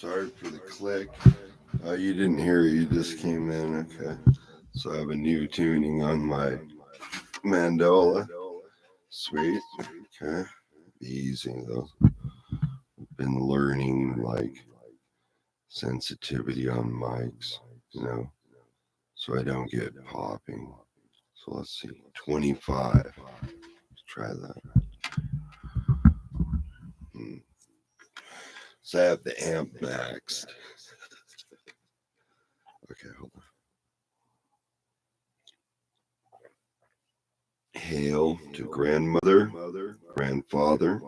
Sorry for the click. You didn't hear it, you just came in. Okay. So I have a new tuning on my Mandola. Sweet. Okay. Easy though. Been learning like sensitivity on mics, so I don't get popping. So let's see. 25. Let's try that. So I have the amp maxed. Okay, hold on. Hail to grandmother, grandfather.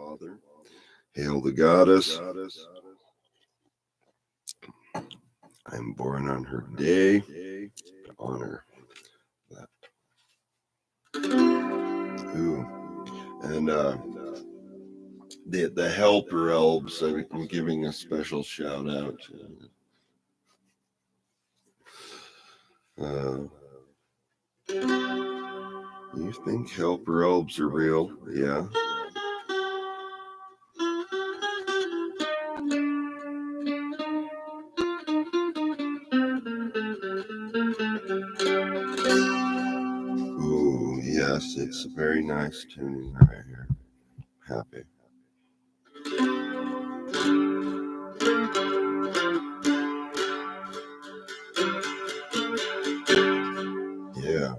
Hail the goddess. I'm born on her day. Honor that. Ooh. And the helper elves, I'm giving a special shout out to. You think helper elves are real? Yeah. Ooh, yes, it's a very nice tuning right here. Happy. Yeah.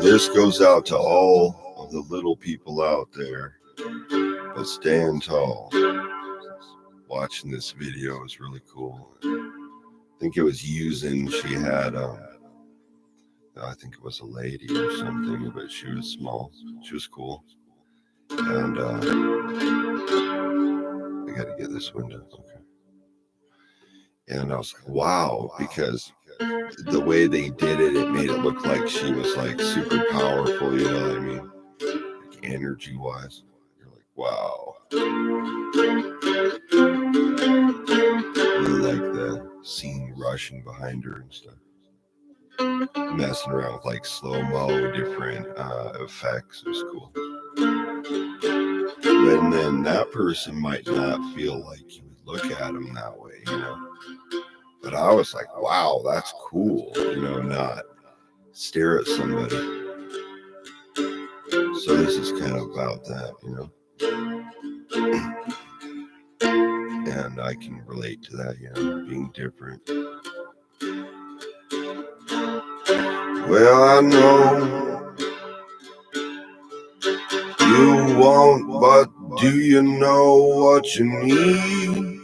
This goes out to all of the little people out there, but stand tall. Watching this video is really cool. I think it was using, she had, I think it was a lady or something, but she was small. She was cool. And I got to get this window. Okay. And I was like, wow, because the way they did it, it made it look like she was like super powerful, you know what I mean? Like energy wise. You're like, wow. Really like the scene rushing behind her and stuff. Messing around with like slow-mo, different effects. It was cool. And then that person might not feel like you would look at them that way, But I was like, wow, that's cool, not stare at somebody. So this is kind of about that, And I can relate to that, being different. Well, I know you want, but do you know what you need?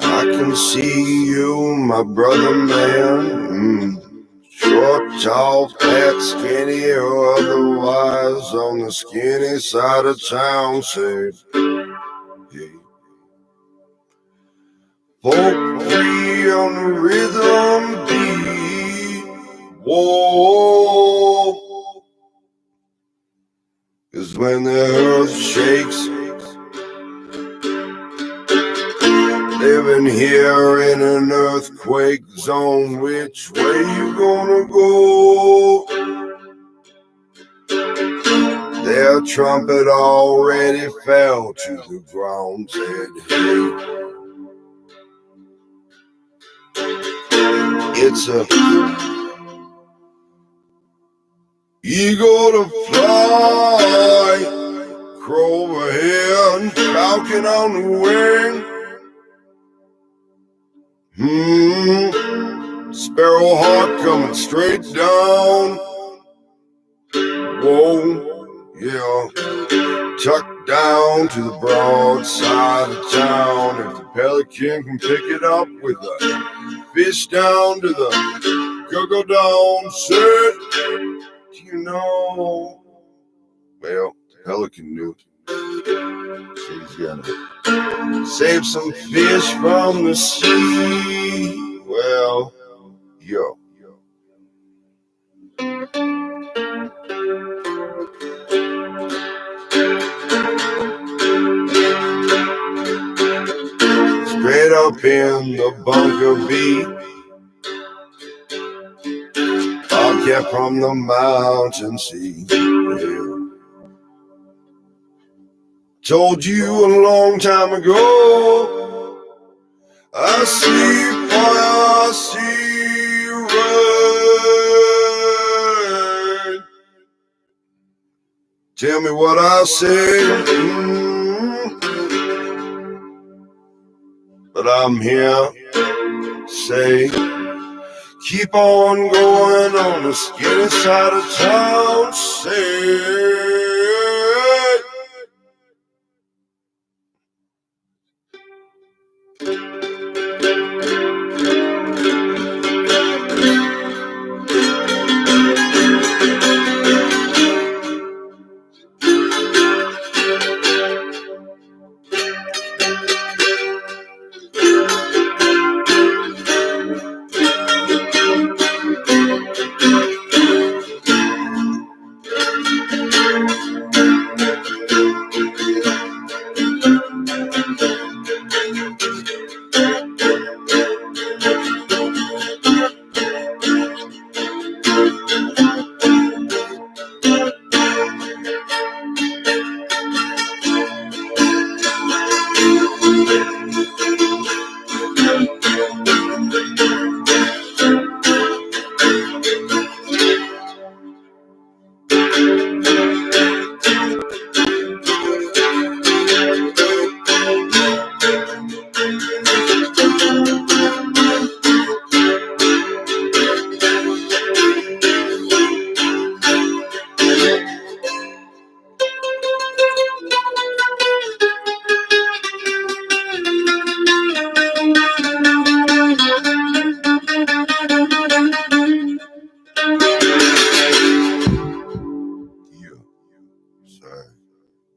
I can see you, my brother, man. Short, tall, fat, skinny, or otherwise on the skinny side of town. Say, hey, folk free on the rhythm beat. Whoa, 'cause when the earth shakes, living here in an earthquake zone, which way you gonna go? Their trumpet already fell to the ground, said, hey, it's a eagle to fly, crow overhead, falcon on the wing. Sparrow hawk coming straight down. Whoa, yeah. Tucked down to the broad side of town. If the pelican can pick it up with a fish down to the go down, said, do you know? Well, the pelican knew. So he's gonna save some fish from the sea. Well, yo. up in the bunker beat. Bobcat from the mountain sea. Yeah. Told you a long time ago, I see fire, I see red. Tell me what I say, but I'm here, say, keep on going on the skinny side of town, say.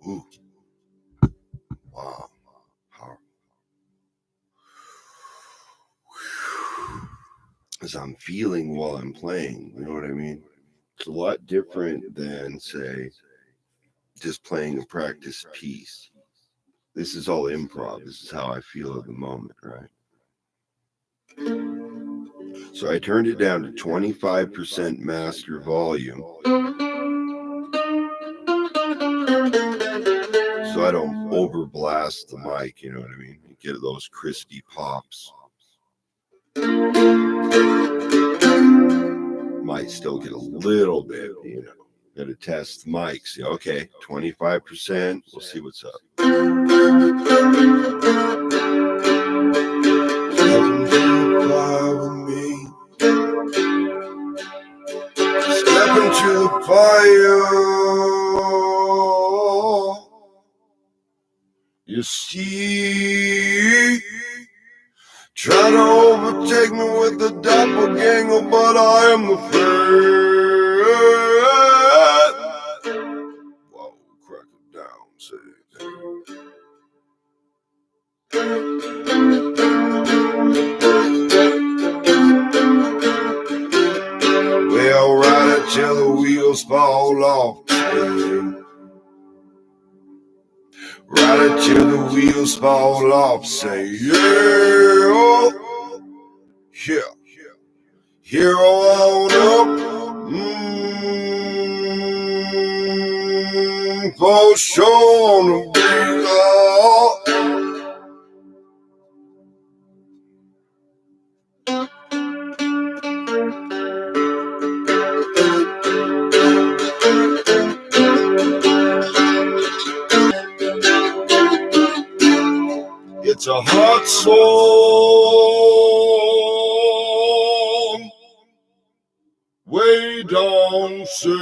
Ooh, wow. As I'm feeling while I'm playing, you know what I mean? It's a lot different than, say, just playing a practice piece. This is all improv. This is how I feel at the moment, right? So I turned it down to 25% master volume, so I don't overblast the mic, you know what I mean? You get those crispy pops. Might still get a little bit, you know. Gotta test the mics. Okay, 25%. We'll see what's up. With me. Step into the fire. You see, try to overtake me with the doppelganger, but I am the first. Whoa, crack it down, say. Well, ride it till the wheels fall off. Ride it till the wheels fall off. Say, yeah, yeah. Here on up, for sure on the big It's a hot song, way down south.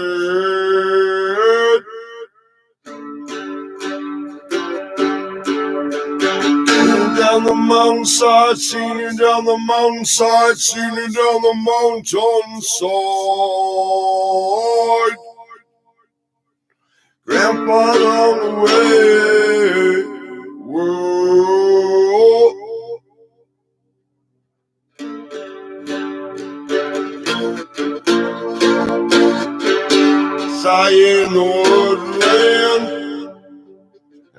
Down the mountainside, seen you down the mountainside, seen you down the mountainside. Grandpa on the way. Whoa. In the woodland,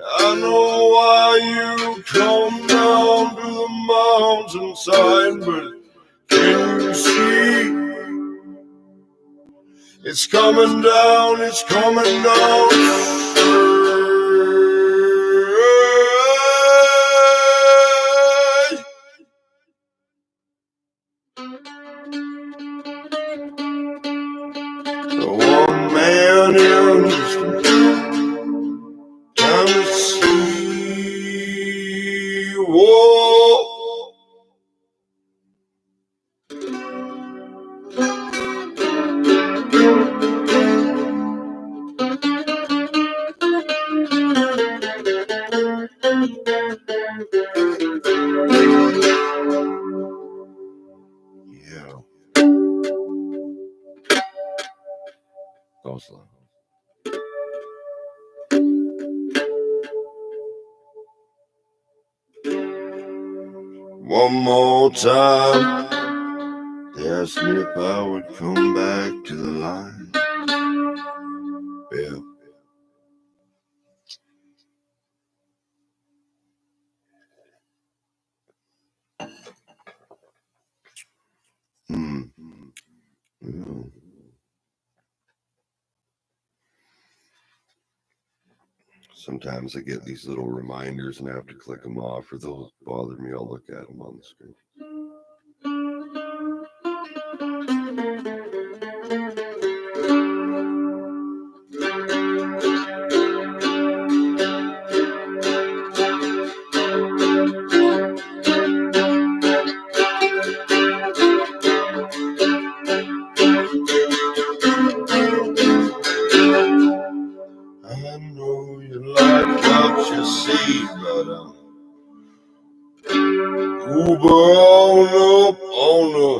I know why you come down to the mountain. arms inside, but can you see? It's coming down, it's coming down. One man in time to see. Whoa. Yeah. Go slow. One more time. They asked me if I would come back to the line. Yeah. Yeah. Sometimes I get these little reminders and I have to click them off, or they'll bother me. I'll look at them on the screen. I know you like what you see, but Uber on up on the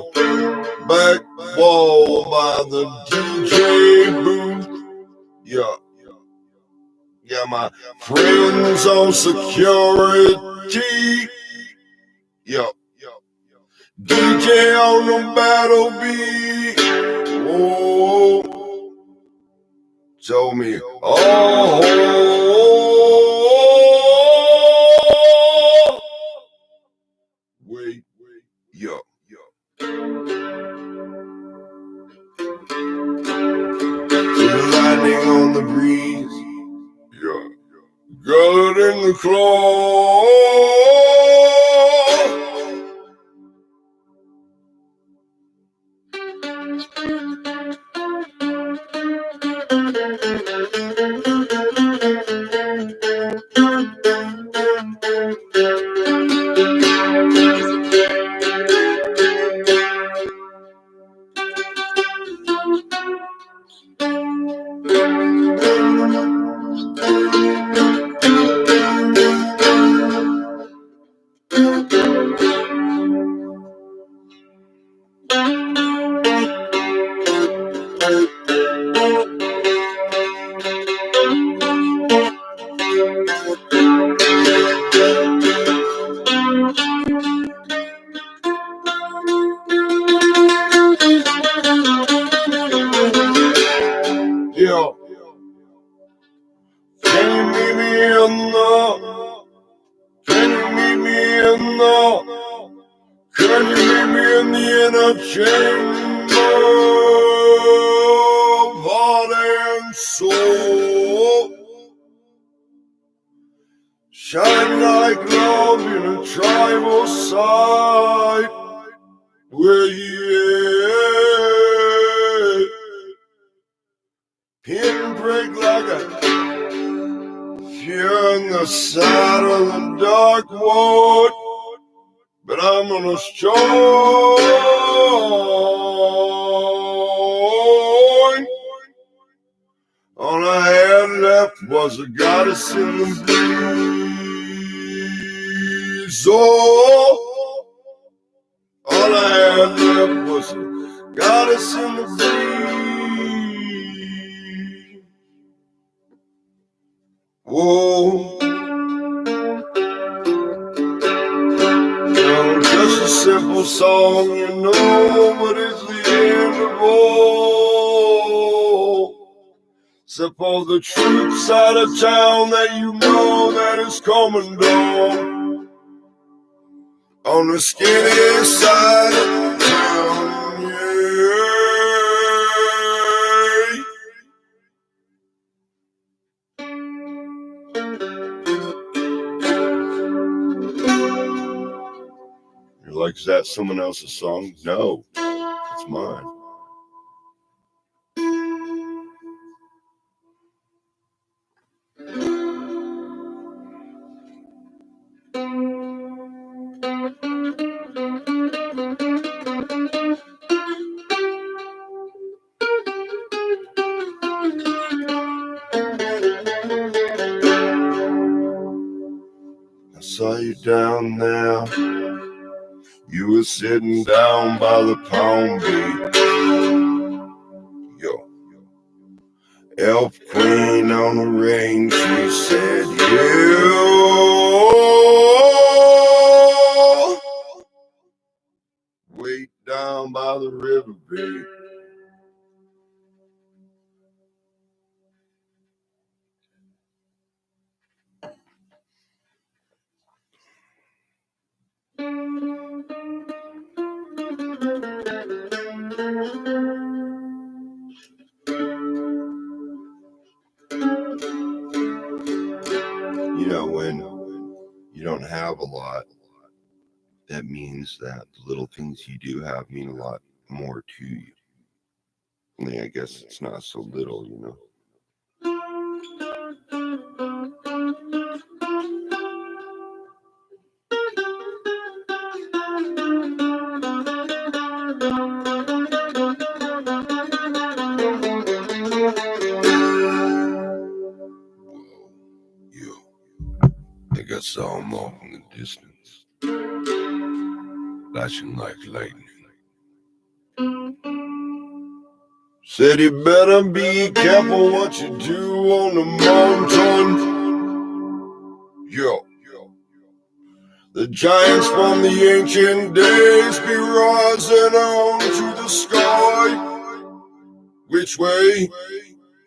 back wall by the DJ booth. Yeah, yeah, my friends on security. Yeah, DJ on the battle beat. Whoa, told me, oh, wait, yeah. The lightning on the breeze, yeah, gathered in the claw. Yeah, can you meet me in the? Can you meet me in the? Can you meet me in the inner chamber of heart and soul? Shine like love in a tribal sight. Where you at? Pinprick like a fear in the side of the dark wood. But I'm on a strong. All I had left was a goddess in the breeze. Oh, all I had left was a goddess in the breeze. Whoa. Just a simple song, you know, but it's the end of all. Except for the troops out of town that you know that is coming down. on the skinny side of town, yeah. You're like, is that someone else's song? No, it's mine. I saw you down there. You were sitting down by the palm beach. Yo, elf queen on the range, she said, you wait down by the river beach. You know, when you don't have a lot, that means that the little things you do have mean a lot more to you. I mean, I guess it's not so little, you know. Yo, I think I saw him off in the distance, flashing like lightning. Said you better be careful what you do on the mountain. Yo, the giants from the ancient days be rising on to the sky. Which way?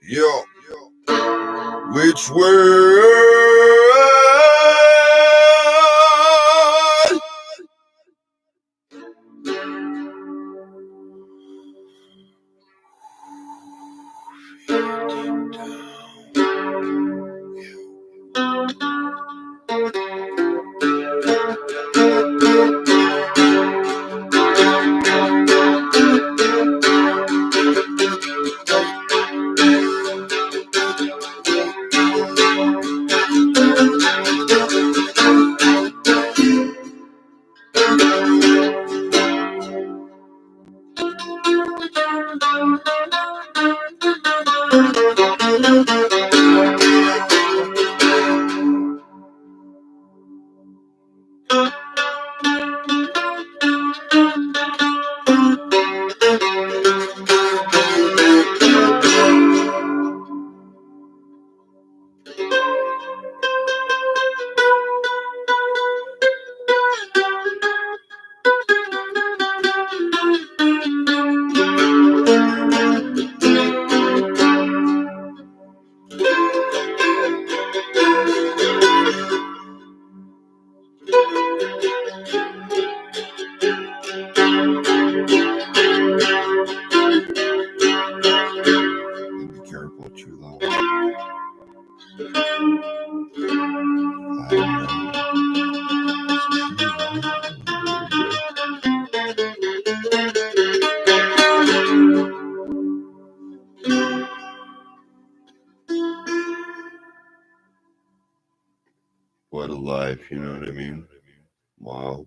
Yo, which way? What a life, you know what I mean? Wow.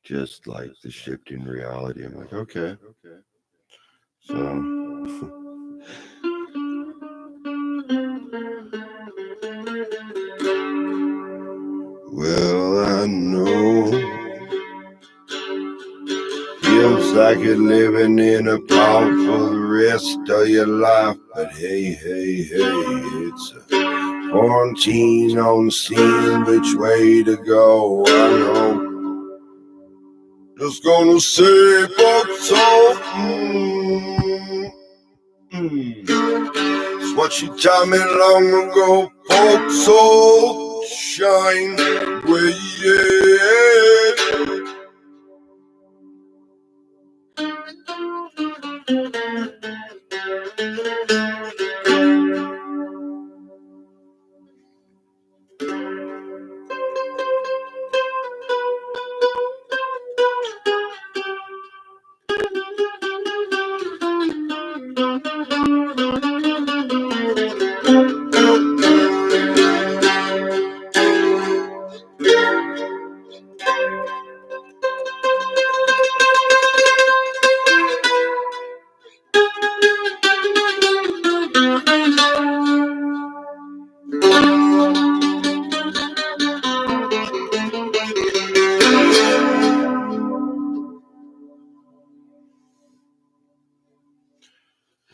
Just like the shift in reality. I'm like, okay. So, well, I know feels like you're living in a pod for the rest of your life. But hey, it's a quarantine on the scene. Which way to go? I know. Just gonna say, folks, so. It's what she told me long ago, folks, so. shine way.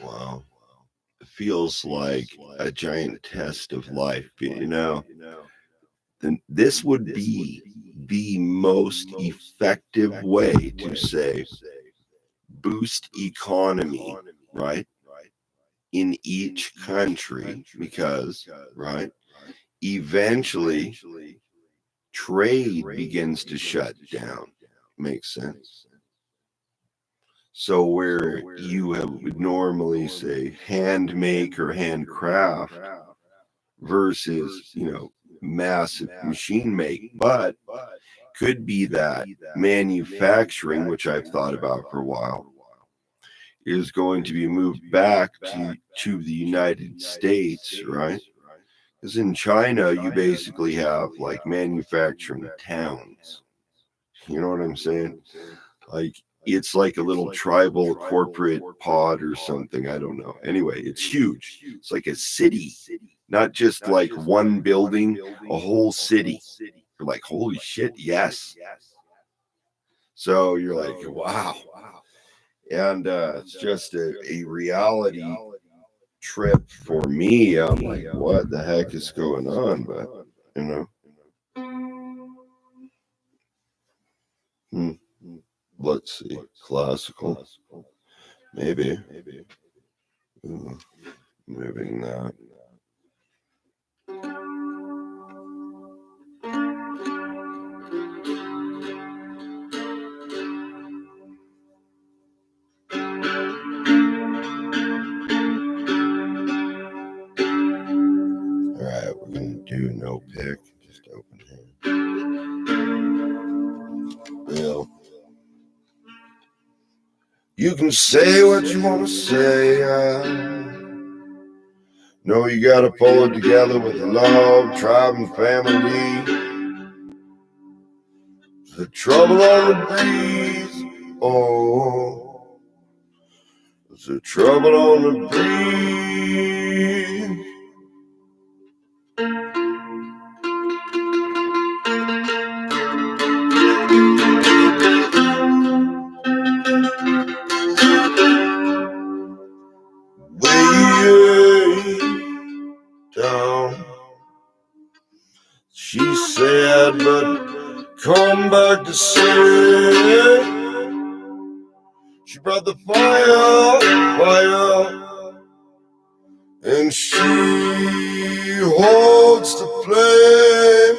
Wow. It feels like a giant test of life, then this would be the most effective way to say boost economy, right? In each country, because, right, eventually trade begins to shut down. Makes sense. So where you would normally say hand make or handcraft versus, massive machine make, but could be that manufacturing, which I've thought about for a while, is going to be moved back to the United States, right? Because in China, you basically have like manufacturing towns. You know what I'm saying? Like it's like a little tribal corporate pod or something. I don't know. Anyway, it's huge. It's like a city, not just like one building, a whole city. You're like, holy shit, yes. So you're like, wow. And it's just a reality trip for me. I'm like, what the heck is going on? But, you know. Let's see. Classical. Maybe. Maybe not. Alright, we're going to do no pick. Just open here. Well, you can say what you want to say. No, you got to pull it together with love, tribe, and family. The trouble on the breeze. Oh, the trouble on the breeze. Way down, she said, but come back to say she brought the fire, and she holds the flame.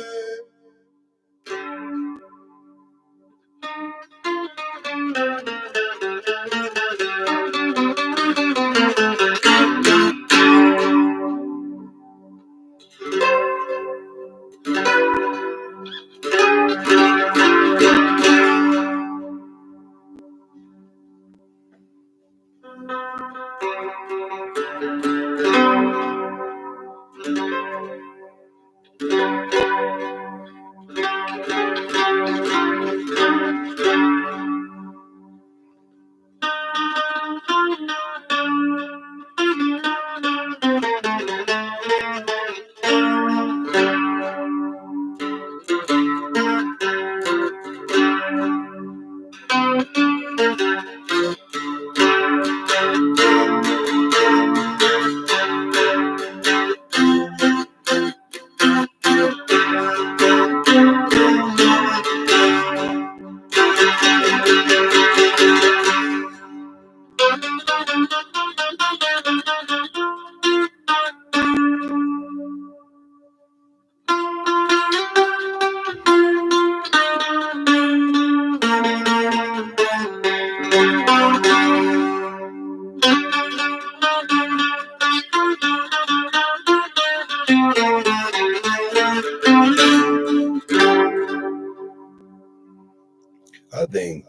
think,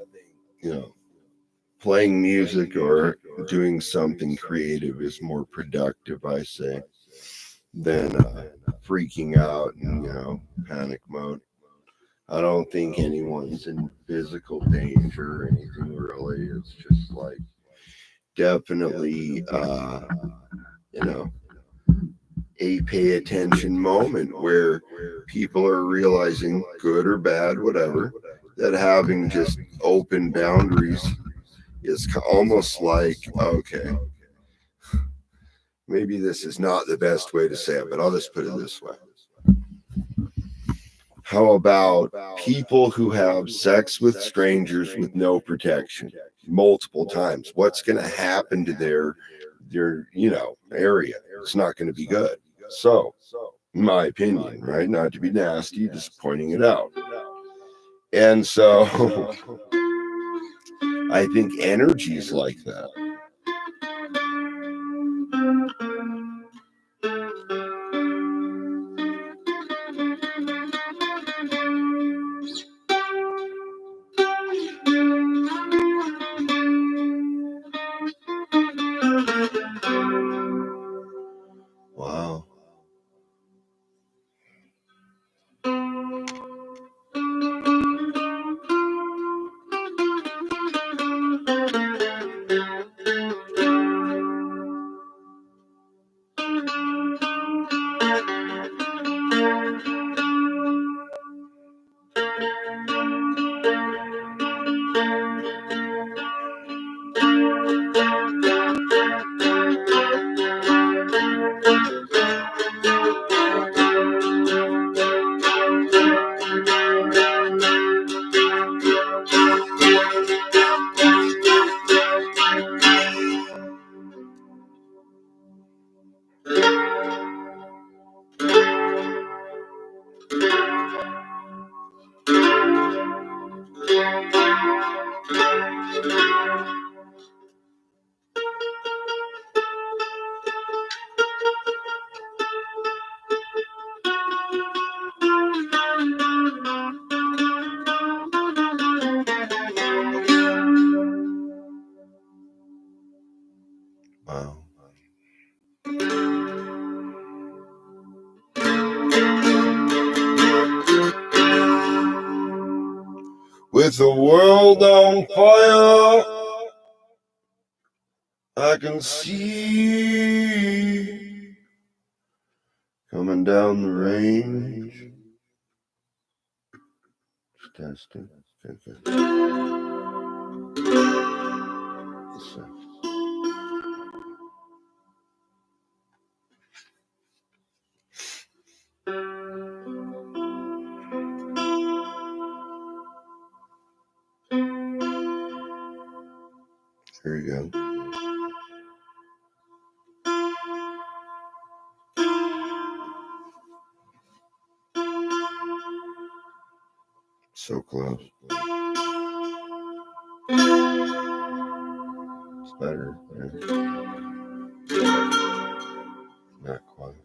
playing music or doing something creative is more productive, I say, than freaking out and, panic mode. I don't think anyone's in physical danger or anything really. It's just like definitely, you know, a pay attention moment where people are realizing, good or bad, whatever, that having just open boundaries is almost like, okay, maybe this is not the best way to say it, but I'll just put it this way. How about people who have sex with strangers with no protection multiple times? What's going to happen to their area? It's not going to be good. So, in my opinion, right? Not to be nasty, just pointing it out. And so I think energies like that. Wow. Wow. With the world on fire, I can see coming down the range. Testing. Okay. Here we go. So close. It's better. Yeah. Not quite.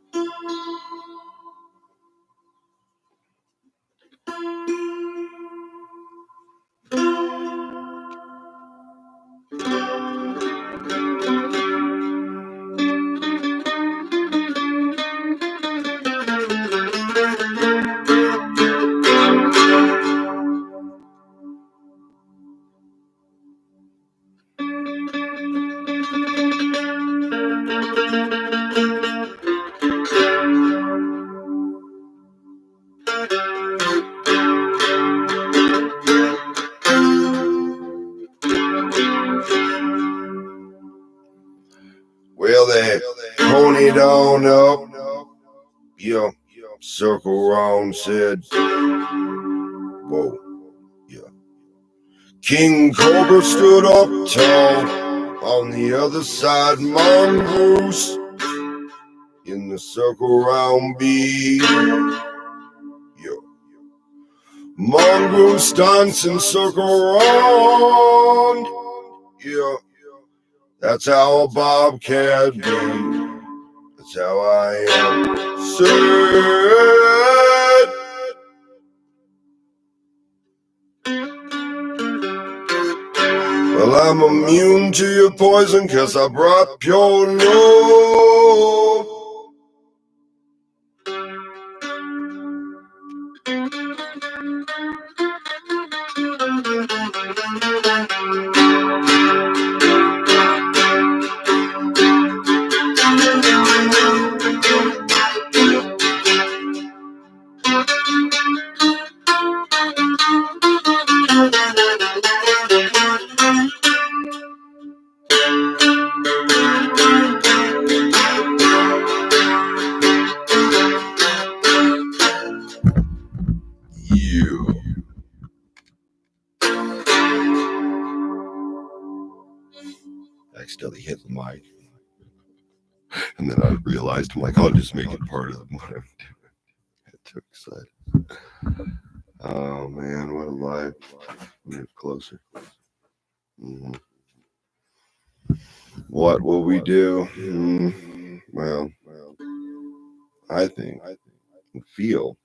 Well, they ponied on up, circle round, said, whoa, yeah. King Cobra stood up tall, on the other side, mongoose, in the circle round beat, yeah. Mongoose dancing circle round, yeah. That's how a bobcat be. That's how I am. Said immune to your poison, 'cause I brought pure love. You. I accidentally hit the mic. And then I realized, I'm like, I'll just make it part of what I'm doing. I got too excited. Oh man, what a life. Move closer. Mm-hmm. What will we do? Well, I think feel.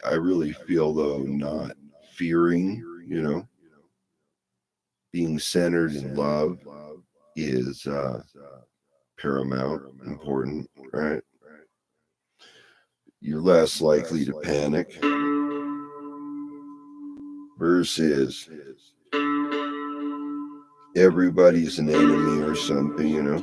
I really feel, though, not fearing, being centered in love is paramount, important, right? You're less likely to panic versus everybody's an enemy or something.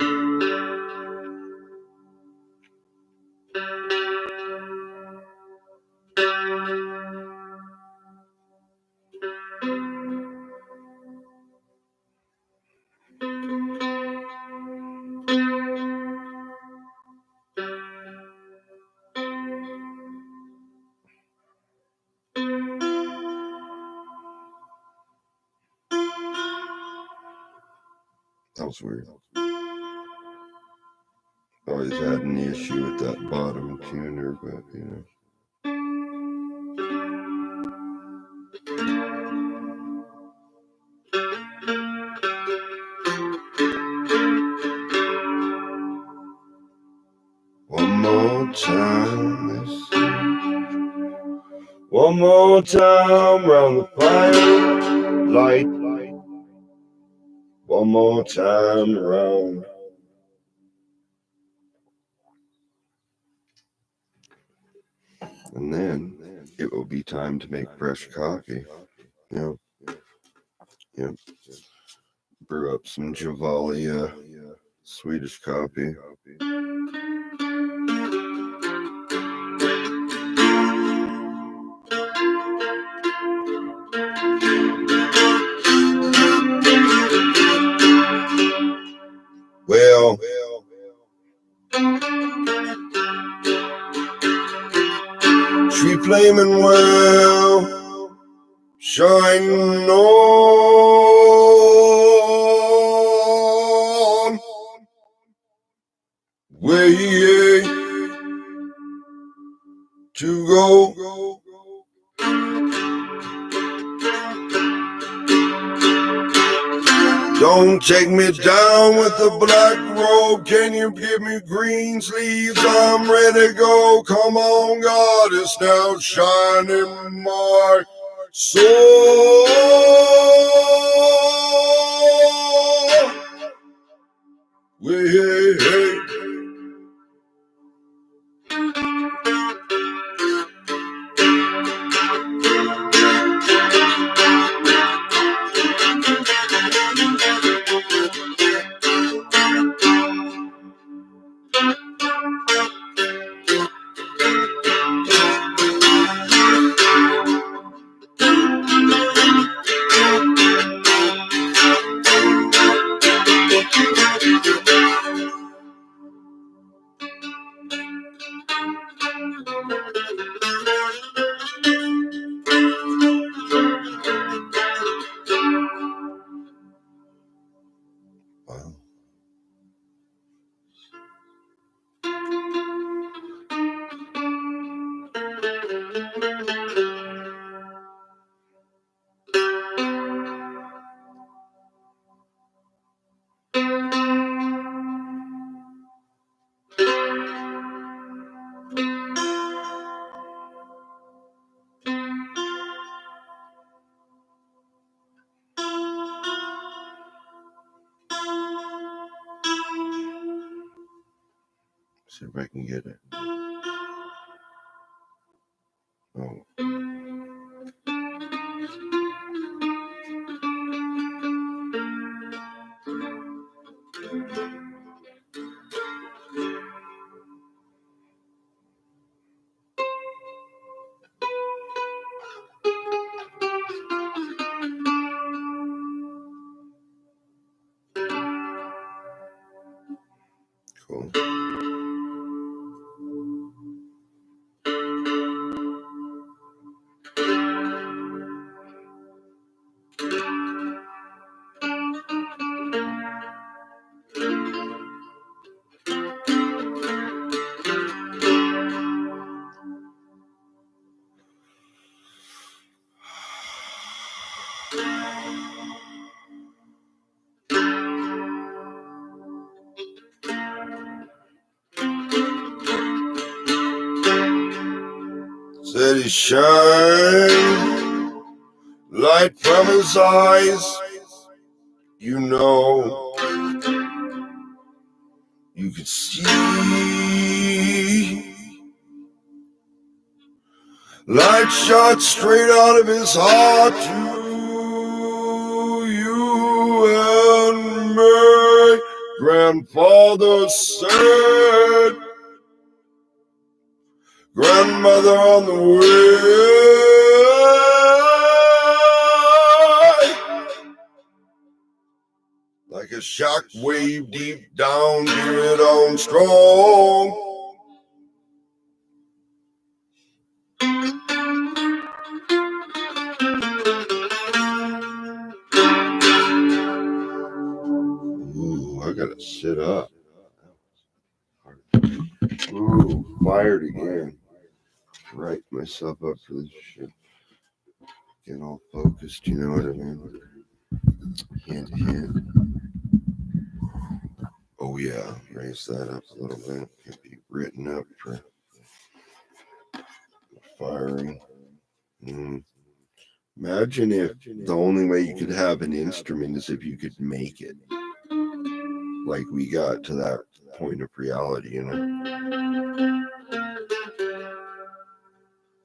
That was weird. Always had an issue with that bottom tuner, but One more time, one more time round the fire light. One more time around. And then it will be time to make fresh coffee. Yep. Brew up some Javalia Swedish coffee. Well, she flaming well, shining on, way to go. Don't take me down with the black robe. Can you give me green sleeves? I'm ready to go. Come on, God, it's now shining my soul. Hey. See if I can get it. Oh. Cool. Said he shine light from his eyes, you know, you could see light shot straight out of his heart to you and me. Grandfather said, grandmother on the way, like a shock wave deep down, get on strong. Ooh, I gotta sit up. Ooh, fired again. Write myself up for this shit. Get all focused, you know what I mean? Hand to hand. Oh yeah, raise that up a little bit. Can be written up for firing. Imagine if the only way you could have an instrument is if you could make it. Like we got to that point of reality, you know?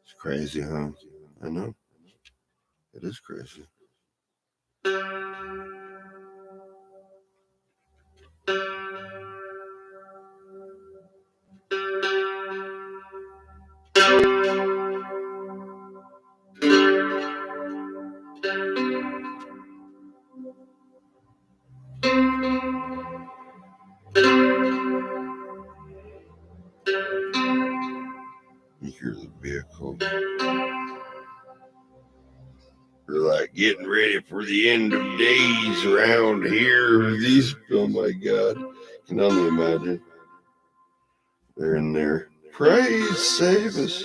It's crazy, huh? I know. It is crazy. You hear the vehicle. We're like getting ready for the end of days around here. These, oh my God. I can only imagine. They're in there. Praise, save us.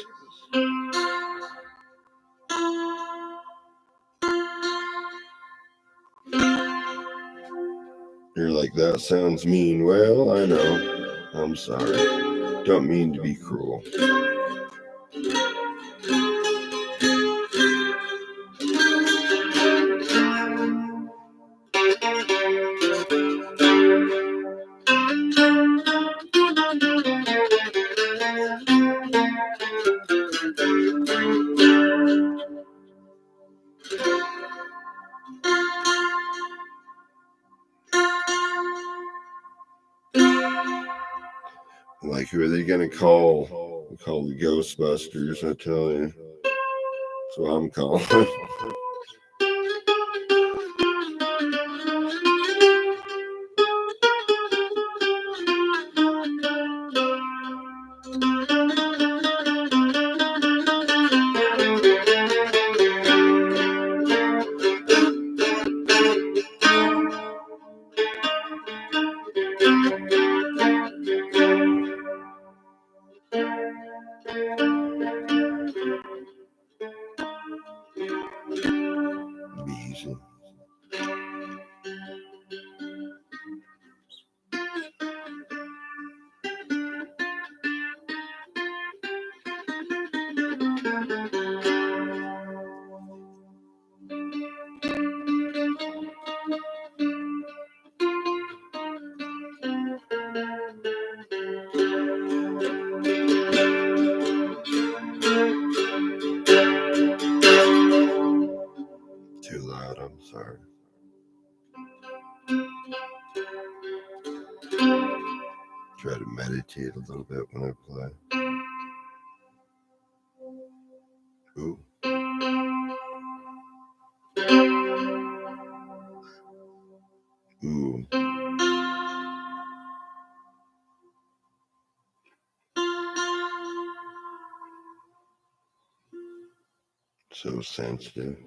You're like, that sounds mean. Well, I know. I'm sorry. Don't mean to be cruel. Like, who are they going to call? We'll call the Ghostbusters, I tell you. That's what I'm calling. Be easy. Try to meditate a little bit when I play. Ooh. Ooh. So sensitive.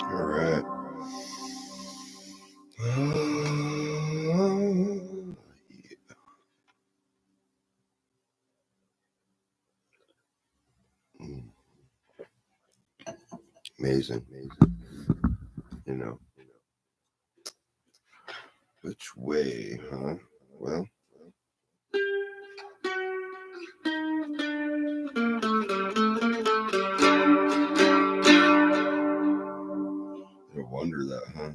All right. Amazing. You know. Which way, huh? Well. No wonder that, huh?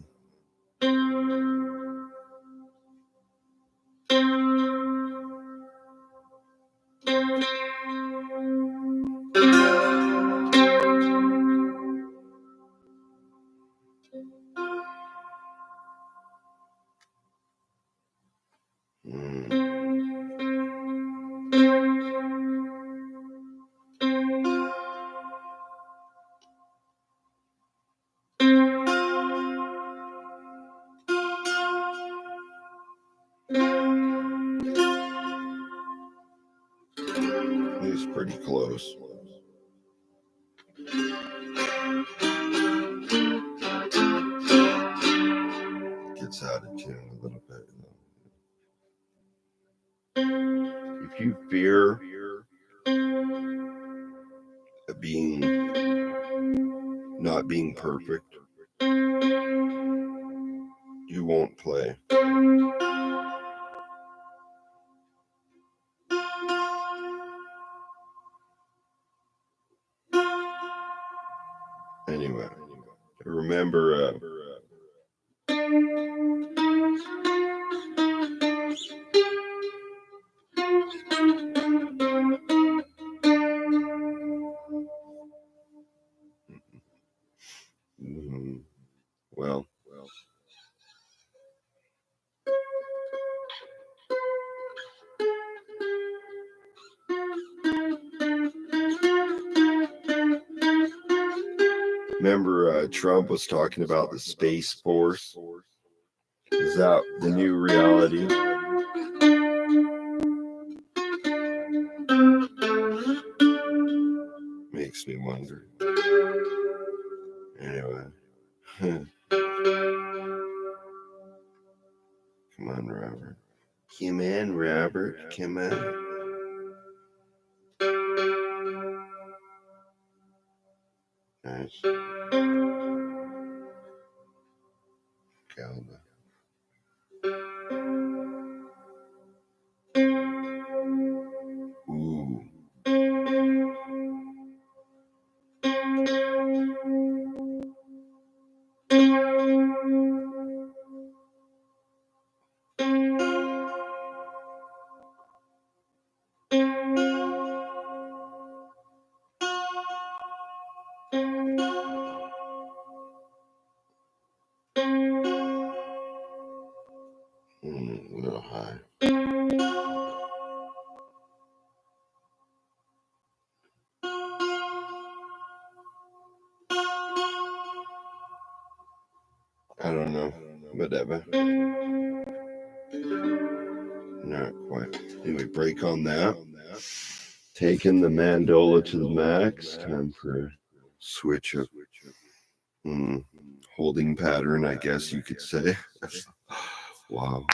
It's pretty close. it's out of tune a little bit. If you fear being not being perfect, you won't play. Anyway, remember well, remember Trump was talking about the Space Force? Is that the new reality? Makes me wonder. Anyway. Come on, Robert. Come in, Robert. Come on. Nice. Calma. Ooh. A little high. I don't know. Whatever. Not quite. Anyway, break on that. Taking the Mandola to the max. Time for a switch of holding pattern, I guess you could say. Wow.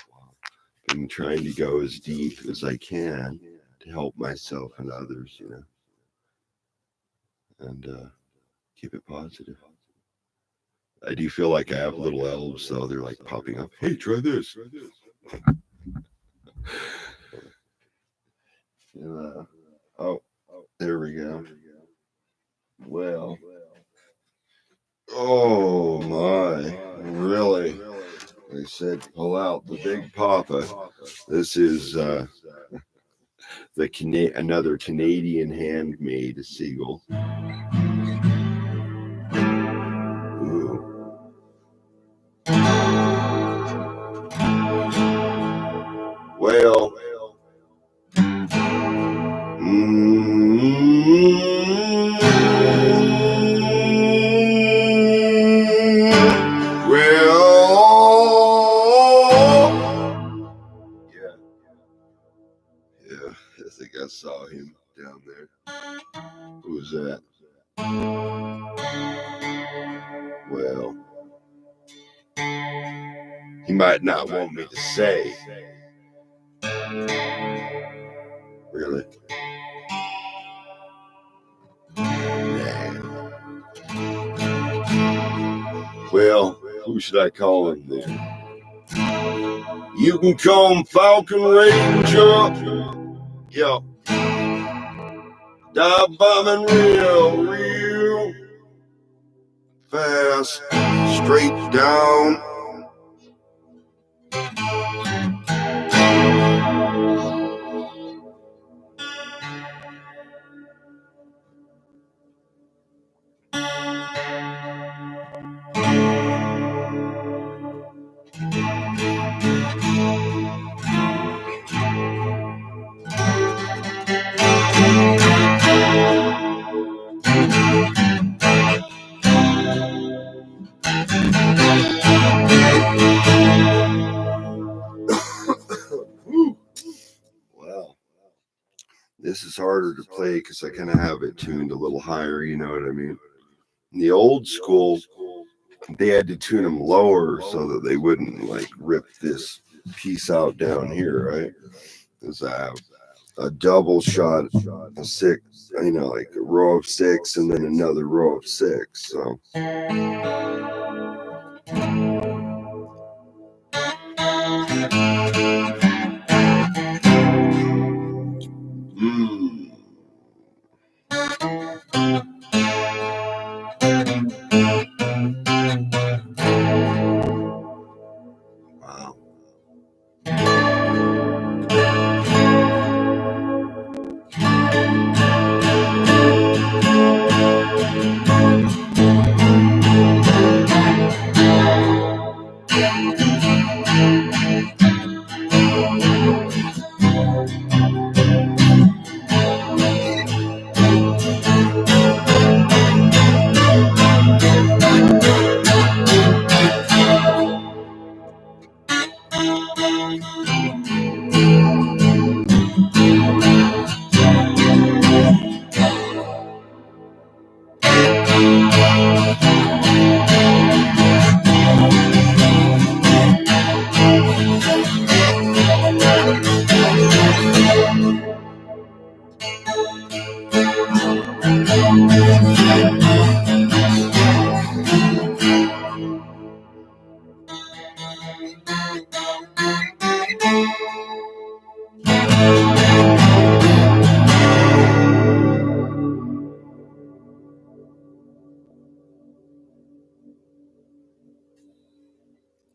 Been trying to go as deep as I can to help myself and others, and keep it positive. I do feel like I have little elves, though. They're like popping up. Hey, try this. Oh, there we go. Well, oh my, really? They said pull out the big papa. This is another Canadian handmade seagull. Ooh. Well, yeah, I think I saw him down there. Who was that? Well, he might not want me to say. Really? Nah. Well, who should I call him then? You can call him Falcon Ranger. Yo. Dive bombing real fast. Straight down. Well, this is harder to play because I kind of have it tuned a little higher, you know what I mean? In the old school, they had to tune them lower so that they wouldn't like rip this piece out down here, right? Because I have a double shot, a six, like a row of six and then another row of six. So, mm, wow.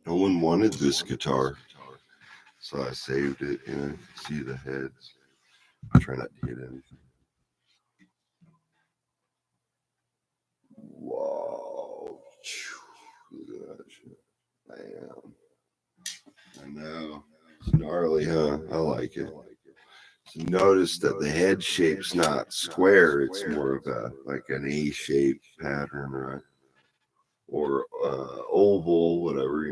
No one wanted this guitar, so I saved it. See the heads. Try not to hit anything. Whoa. Look at that shit. Damn. I know. It's gnarly, huh? I like it. So notice that the head shape's not square, it's more of a like an A shaped pattern, right? Or oval, whatever,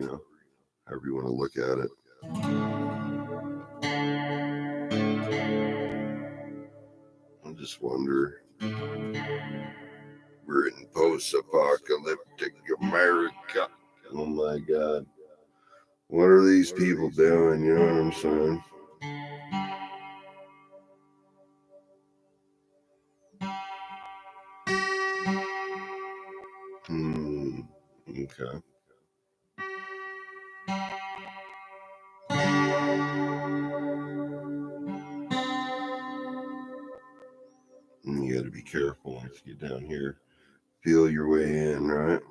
however you want to look at it. I just wonder, we're in post-apocalyptic America. Oh my God. What are these people doing? You know what I'm saying? Okay. And you got to be careful once you get down here. Feel your way in, right?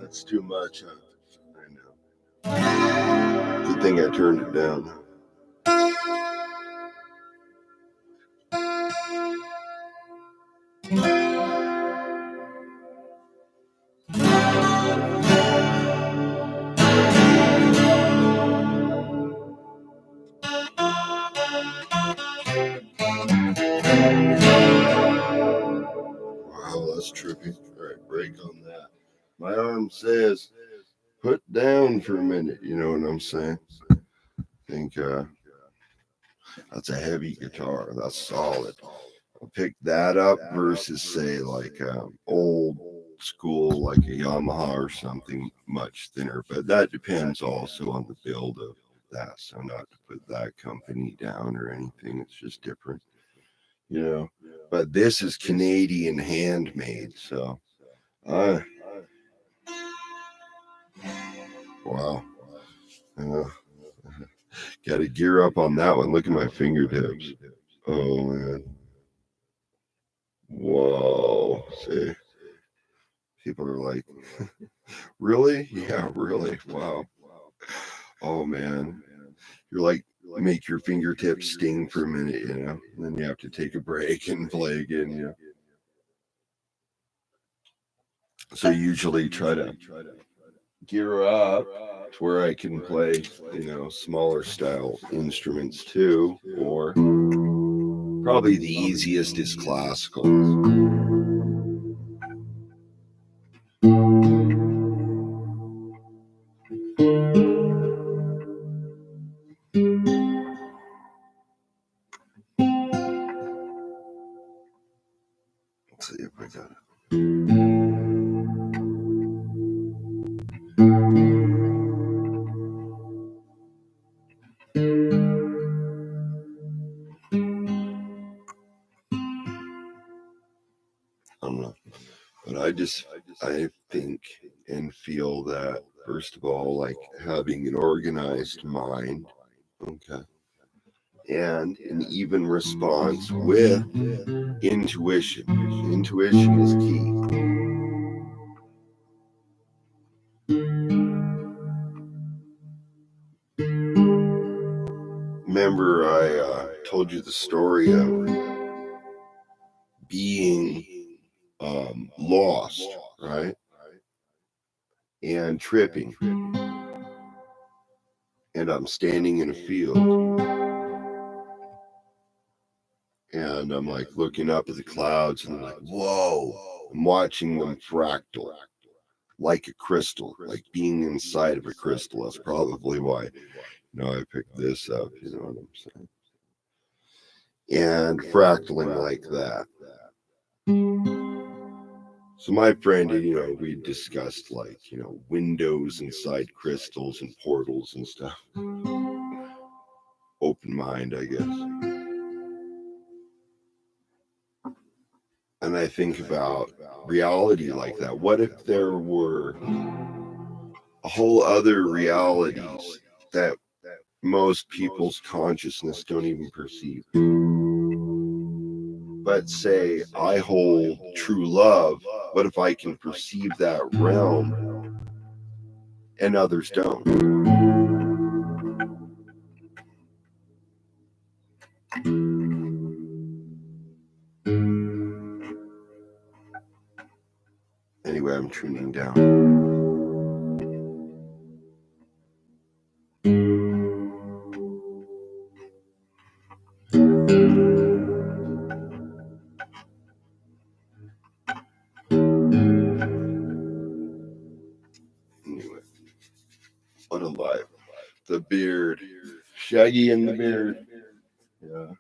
That's too much, huh? I know. Good thing I turned it down. Wow, that's trippy. All right, break on that. My arm says, put down for a minute. You know what I'm saying? I think that's a heavy guitar. That's solid. I'll pick that up versus, say, like old school, like a Yamaha or something much thinner. But that depends also on the build of that. So, not to put that company down or anything, it's just different. But this is Canadian handmade, so wow. Uh, Got to gear up on that one. Look at my fingertips. Oh man. Whoa. See, people are like, really? Yeah, really. Wow. Oh man. You're like, make your fingertips sting for a minute, you know, and then you have to take a break and play again, you know. So I usually try to gear up to where I can play, you know, smaller style instruments too, or probably the easiest is classical. Let's see if I got it. I don't know. But I think and feel that, first of all, like having an organized mind, okay, and an even response with intuition. Intuition is key. Remember, I told you the story of being lost, right? And tripping. And I'm standing in a field. And I'm like looking up at the clouds and I'm like, whoa, I'm watching them fractal like a crystal, like being inside of a crystal. That's probably why, you know, I picked this up, you know what I'm saying? And fractaling like that. So my friend, you know, we discussed like, you know, windows inside crystals and portals and stuff. Open mind, I guess. And I think about reality like that. What if there were a whole other realities that most people's consciousness don't even perceive? But say I hold true love, what if I can perceive that realm and others don't? Anyway, I'm tuning down. Anyway, what a life. The beard. Shaggy and the beard. Yeah.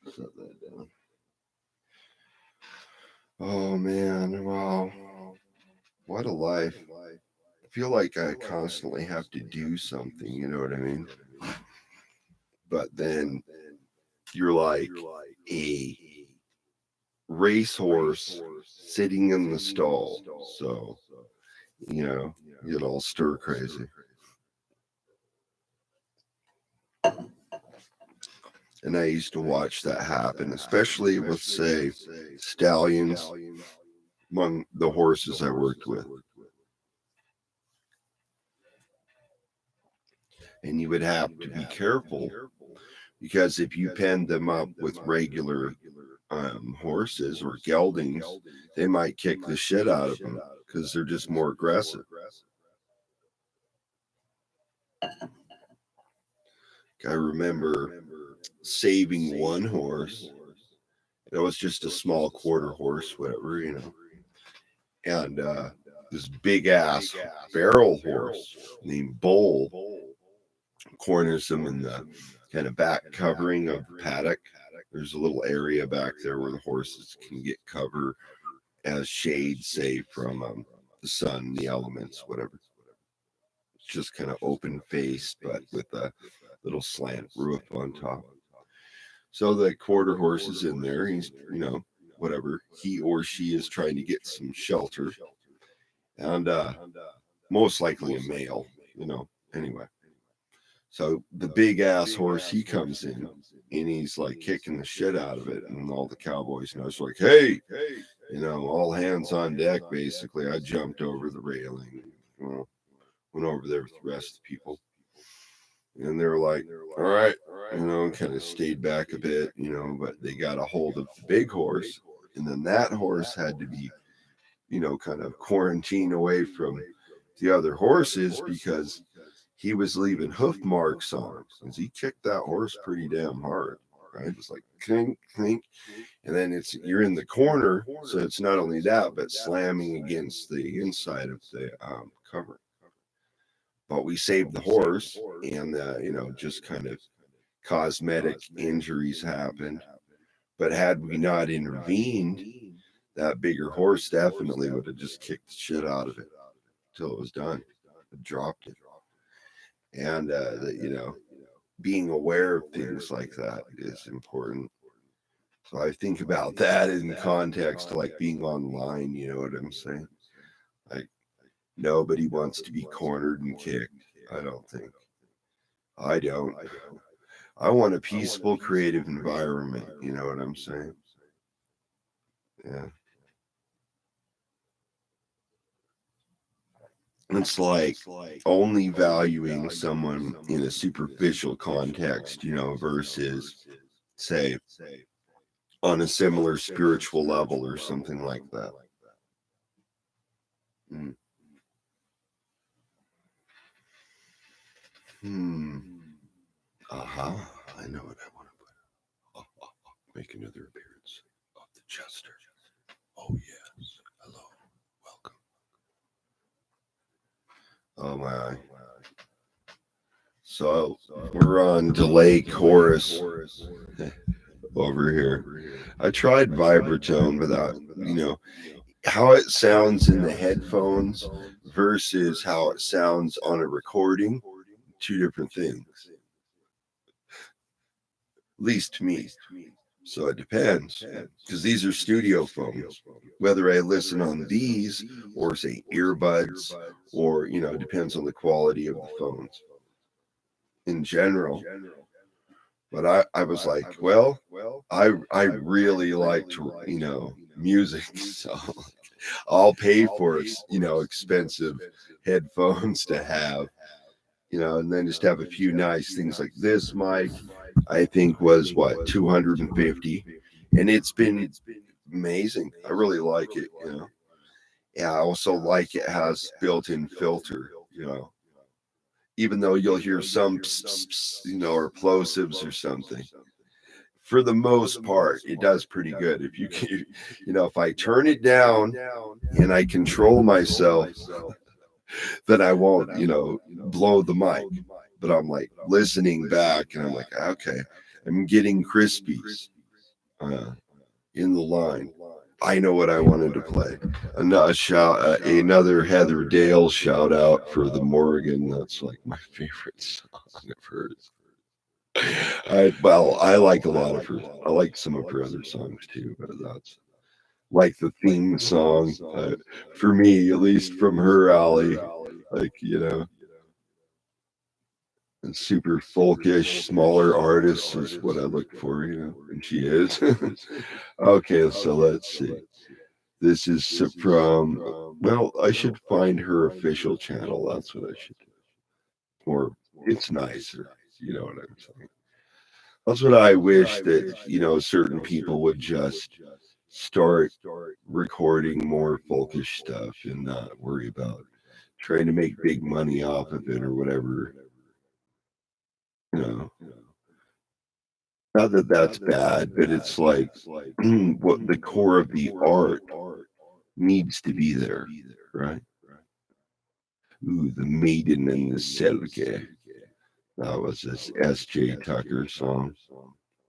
Set that down. Oh man, wow. What a life. I feel like I constantly have to do something, you know what I mean? But then you're like a racehorse sitting in the stall. So, you know, you get all stir crazy. And I used to watch that happen, especially with, say, stallions among the horses I worked with. And you would have to be careful because if you penned them up with regular horses or geldings, they might kick the shit out of them because they're just more aggressive. I remember saving one horse. It was just a small quarter horse, whatever, you know. And this big ass barrel horse named Bull corners him in the kind of back covering of the paddock. There's a little area back there where the horses can get cover as shade, say, from the sun, the elements, whatever. It's just kind of open faced, but with a little slant roof on top. So the quarter horse is in there. He's, you know, whatever. He or she is trying to get some shelter. And most likely a male, you know, anyway. So the big ass horse, he comes in and he's like kicking the shit out of it, and all the cowboys know it's like, hey, all hands on deck. Basically, I jumped over the railing, well, went over there with the rest of the people, and they were like, all right, kind of stayed back a bit, but they got a hold of the big horse, and then that horse had to be, kind of quarantined away from the other horses because he was leaving hoof marks on him. Because he kicked that horse pretty damn hard, right? It was like clink, clink, and then you're in the corner, so it's not only that, but slamming against the inside of the cover. But we saved the horse, and just kind of cosmetic injuries happened. But had we not intervened, that bigger horse definitely would have just kicked the shit out of it till it was done. It dropped it, and being aware of things like that is important. So I think about that in context to like being online. You know what I'm saying? Like nobody wants to be cornered and kicked. I don't think. I don't. I want a peaceful, creative environment. You know what I'm saying? Yeah. It's like only valuing someone in a superficial context, versus, say, on a similar spiritual level or something like that. Mm. Hmm. Aha. I know what I want to put. Make another appearance of the Chester. Oh, yes. Hello. Welcome. Oh, my. So we're on delay chorus over here. I tried vibratone, but that, how it sounds in the headphones versus how it sounds on a recording, two different things, at least to me. So it depends, because these are studio phones. Whether I listen on these or say earbuds, or it depends on the quality of the phones in general. But I was like, well, I really like to, music, so I'll pay for expensive headphones to have, and then just have a few nice things like this mic. I think was what 250, and it's been amazing. I really like it. Yeah, I also like it has built-in filter. Even though you'll hear some or plosives or something. For the most part, it does pretty good. If you can, if I turn it down and I control myself, then I won't, blow the mic. But I'm like listening back and I'm like, okay, I'm getting crispies uh, in the line. I know what I wanted to play. Another Heather Dale shout out for the Morgan. That's like my favorite song of hers. I like a lot of her. I like some of her other songs too, but that's like the theme song for me, at least from her alley. Like and super folkish, smaller artists is what I look for, and she is. Okay, so let's see. This is from. Well, I should find her official channel. That's what I should do. Or it's nicer. You know what I'm saying? That's what I wish that, certain people would just start recording more folkish stuff and not worry about trying to make big money off of it or whatever. You know, not that that's bad, but it's like what the core of the art needs to be there, right? Ooh, the maiden and the Selke. That was this S.J. Tucker song.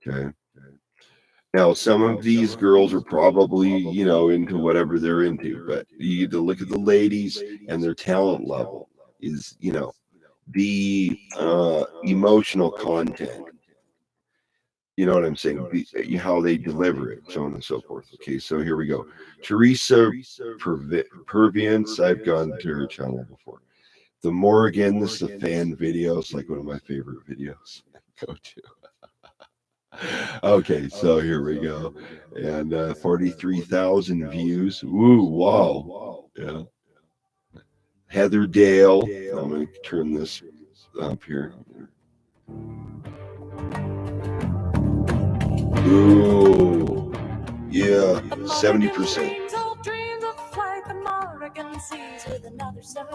Okay. Now, some of these girls are probably, into whatever they're into, but you need to look at the ladies and their talent level is, the emotional content. You know what I'm saying? How they deliver it, so on and so forth. Okay, so here we go. Teresa Perviance, I've gone to her channel before. The Morrigan, this is a fan video. It's like one of my favorite videos I go to. Okay, so here we go. And 43,000 views. Ooh, wow. Yeah. Heather Dale. I'm going to turn this up here. Ooh. Yeah, 70%. The Morrigan sees with another sight.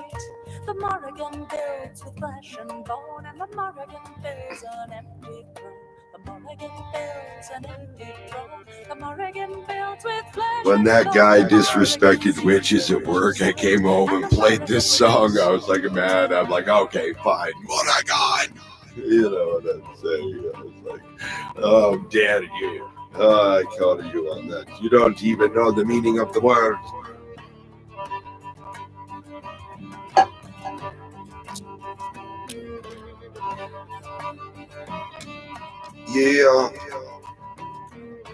The Morrigan builds with flesh and bone, and the Morrigan fills an empty throne. The Morrigan builds an empty throne. The Morrigan builds with flesh. When that guy disrespected witches at work, I came home and played this song. I was like, man, I'm like, okay, fine, Morrigan. You know what I'm saying? I was like, oh, dare you. I caught you on that. You don't even know the meaning of the word. Yeah.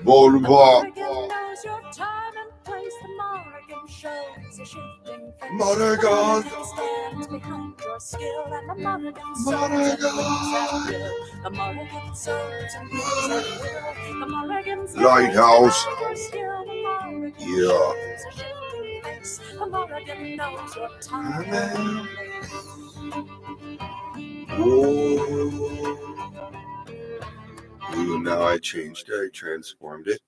Morrigan knows your time and place. The Morrigan shows a shifting face. Morrigan stands behind your skill, and the Morrigan sows and reaps at will. The Morrigan sows and reaps at will. The Morrigan Lighthouse. your skill. The Morrigan Yeah. shows a shifting face. The Morrigan knows your time and place. Ooh, now I changed it. I transformed it.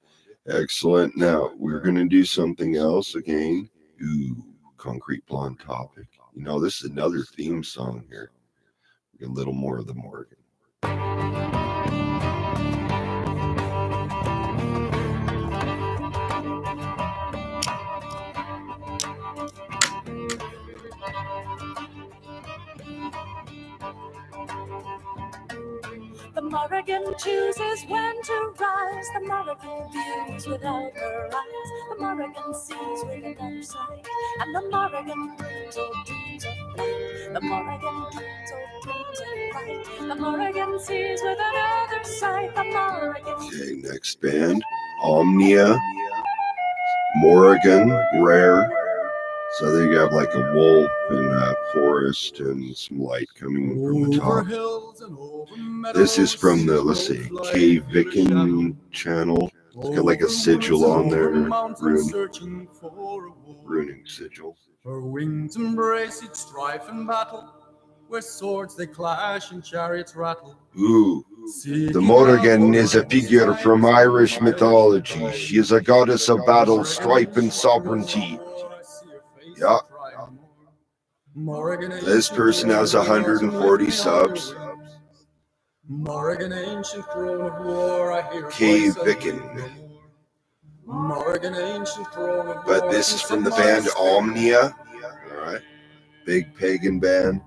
Excellent. Now we're going to do something else again. Ooh, Concrete Blonde Topic. You know, this is another theme song here. A little more of the Morrigan. The Morrigan chooses when to rise. The Morrigan views without her eyes. The Morrigan sees with another sight. And the Morrigan dreams old dreams of flight. The Morrigan dreams old dreams of flight. The Morrigan sees with another sight. The Morrigan. Okay, next band. Omnia. Morrigan. Rare. So there you have like a wolf and a forest and some light coming from the top. This is from the, let's see, K Vicken channel. It's got like a sigil on there. Runing sigil. Her wings embrace each strife and battle, where swords they clash and chariots rattle. Ooh. The Morrigan is a figure from Irish mythology. She is a goddess of battle, strife, and sovereignty. Yeah. This person has 140 subs. Morrigan, ancient throne of war, I hear K Vicken. Morrigan, ancient throne of war. But this is from the band Omnia. All right. Big pagan band.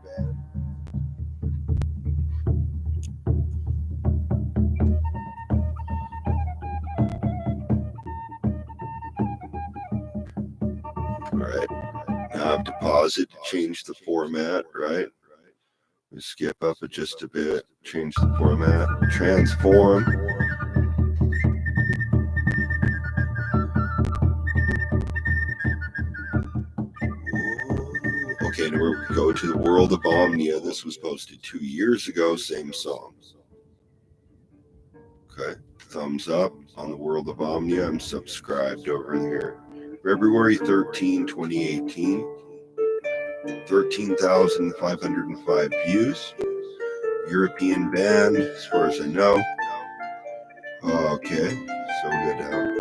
All right. Now I have to pause it to change the format, right? We skip up it just a bit, change the format, transform. Okay, now we go to the world of Omnia. This was posted 2 years ago, same song. Okay, thumbs up on the world of Omnia. I'm subscribed over here. February 13, 2018. 13,505 views. European band, as far as I know. Okay, so good now.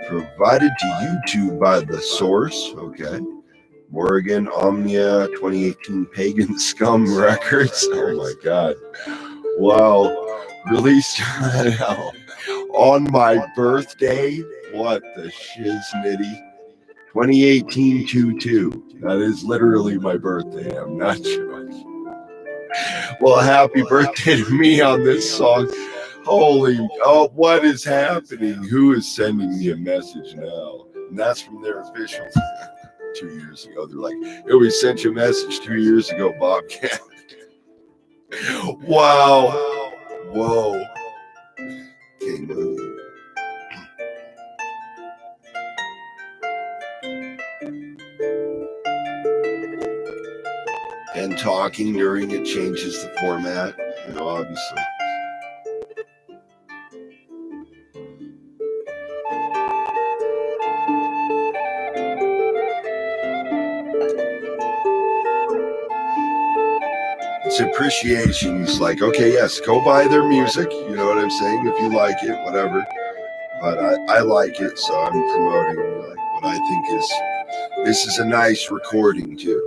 Provided to YouTube by The Source. Okay. Morrigan, Omnia, 2018 Pagan Scum Records. Oh my God. Wow. Released on my birthday. What the shiznitty. 2018 2-2. That is literally my birthday. I'm not joking. Well, happy birthday to me on this song. Holy, oh, what is happening? Who is sending me a message now? And that's from their officials 2 years ago. They're like, hey, we sent you a message 2 years ago, Bobcat. Wow. Whoa. Okay, no. and talking during it changes the format, obviously. It's appreciation. It's like, okay, yes, go buy their music. You know what I'm saying? If you like it, whatever. But I like it, so I'm promoting like what I think is this is a nice recording too,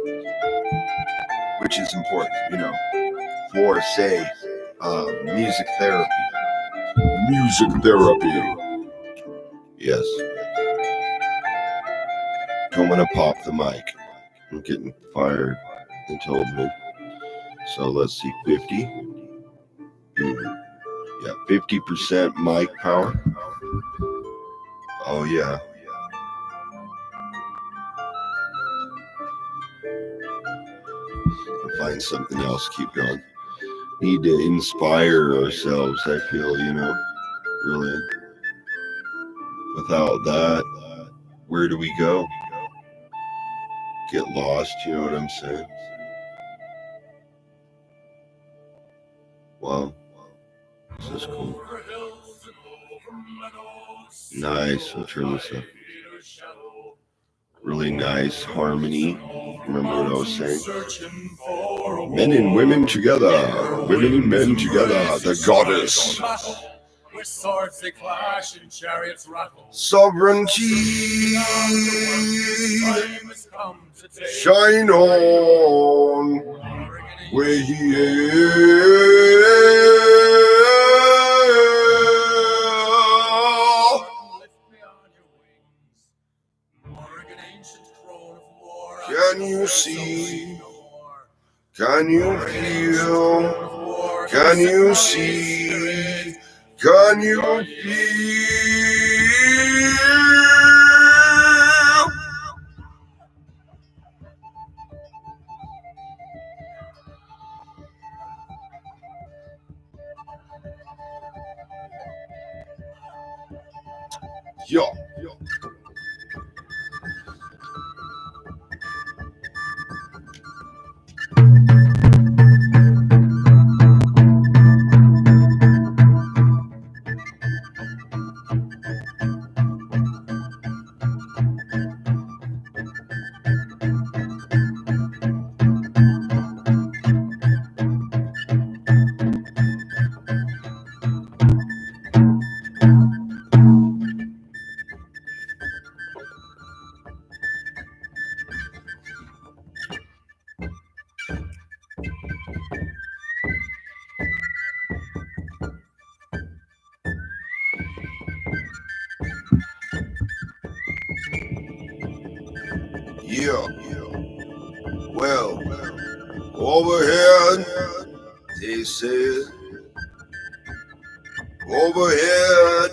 which is important, for say music therapy. Music therapy. Yes. Don't want to pop the mic. I'm getting fired. They told me. So let's see, 50. Yeah, 50% mic power. Oh yeah. I'll find something else. Keep going. Need to inspire ourselves, I feel, really. Without that, where do we go? Get lost, you know what I'm saying? Wow. This is cool. Nice. I'll turn this up. Really nice harmony. Remember what I was saying? Men and women together. Women and men together. The goddess. With swords they clash and chariots rattle. Sovereignty. Shine on. Where he is. Can you see? Can you feel? Can you see? Can you feel? Yo. Yeah. Well, overhead, they said, overhead,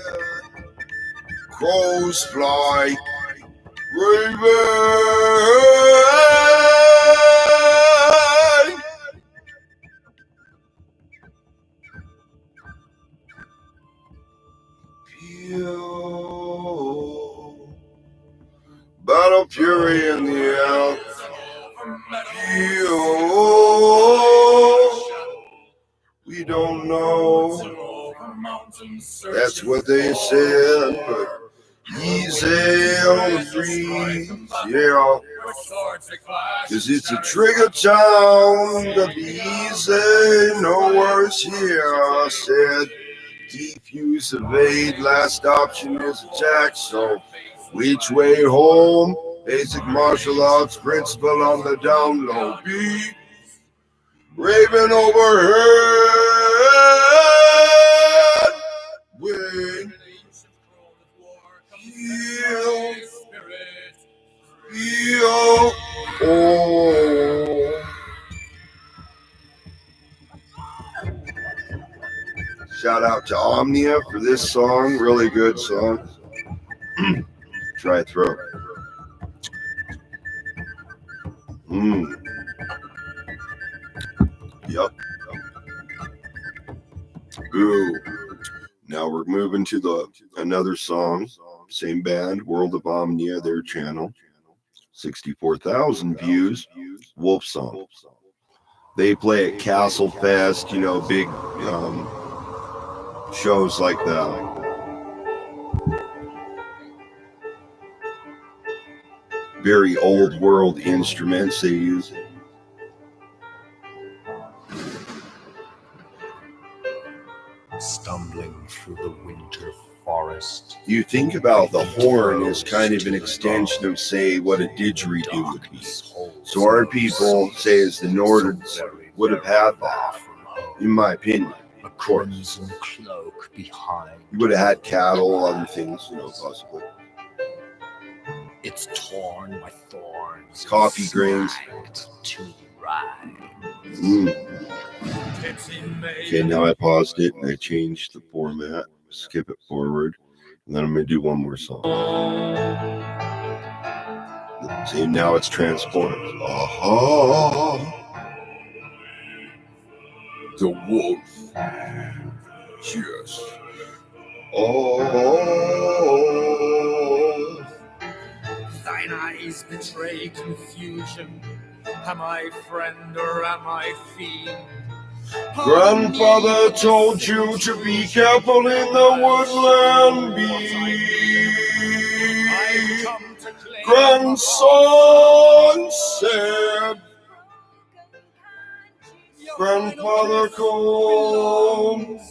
crows fly, raven. Pure, battle fury in the air. We don't know. That's what they said, but easy on the breeze, yeah. Cause it's a trigger town, the easy, no worse here. Said defuse, evade, last option is attack, so which way home? Basic martial arts principle on the down low. Be raven overhead. Wing. Feel. Feel. Oh. Shout out to Omnia for this song. Really good song. Dry throat. Yep. Ooh. Now we're moving to another song. Same band, World of Omnia, their channel. 64,000 views. Wolf Song. They play at Castle Fest, you know, big shows like that. Very old world instruments they use. Stumbling through the winter forest. You think about the horn as kind of an extension of, say, what a didgeridoo would be. So our people say as the Nordics would have had that, in my opinion. Of course. Cloak behind. You would have had cattle, other things, you know, possibly. It's torn by thorns. Coffee grains. To ride. Okay, now I paused it and I changed the format. Skip it forward. And then I'm going to do one more song. See, now it's transformed. Aha! The wolf. Yes. Oh. Thine eyes betray confusion. Am I friend or am I fiend? Grandfather told you to be careful in the woodland bee. Grandson said, Grandfather called,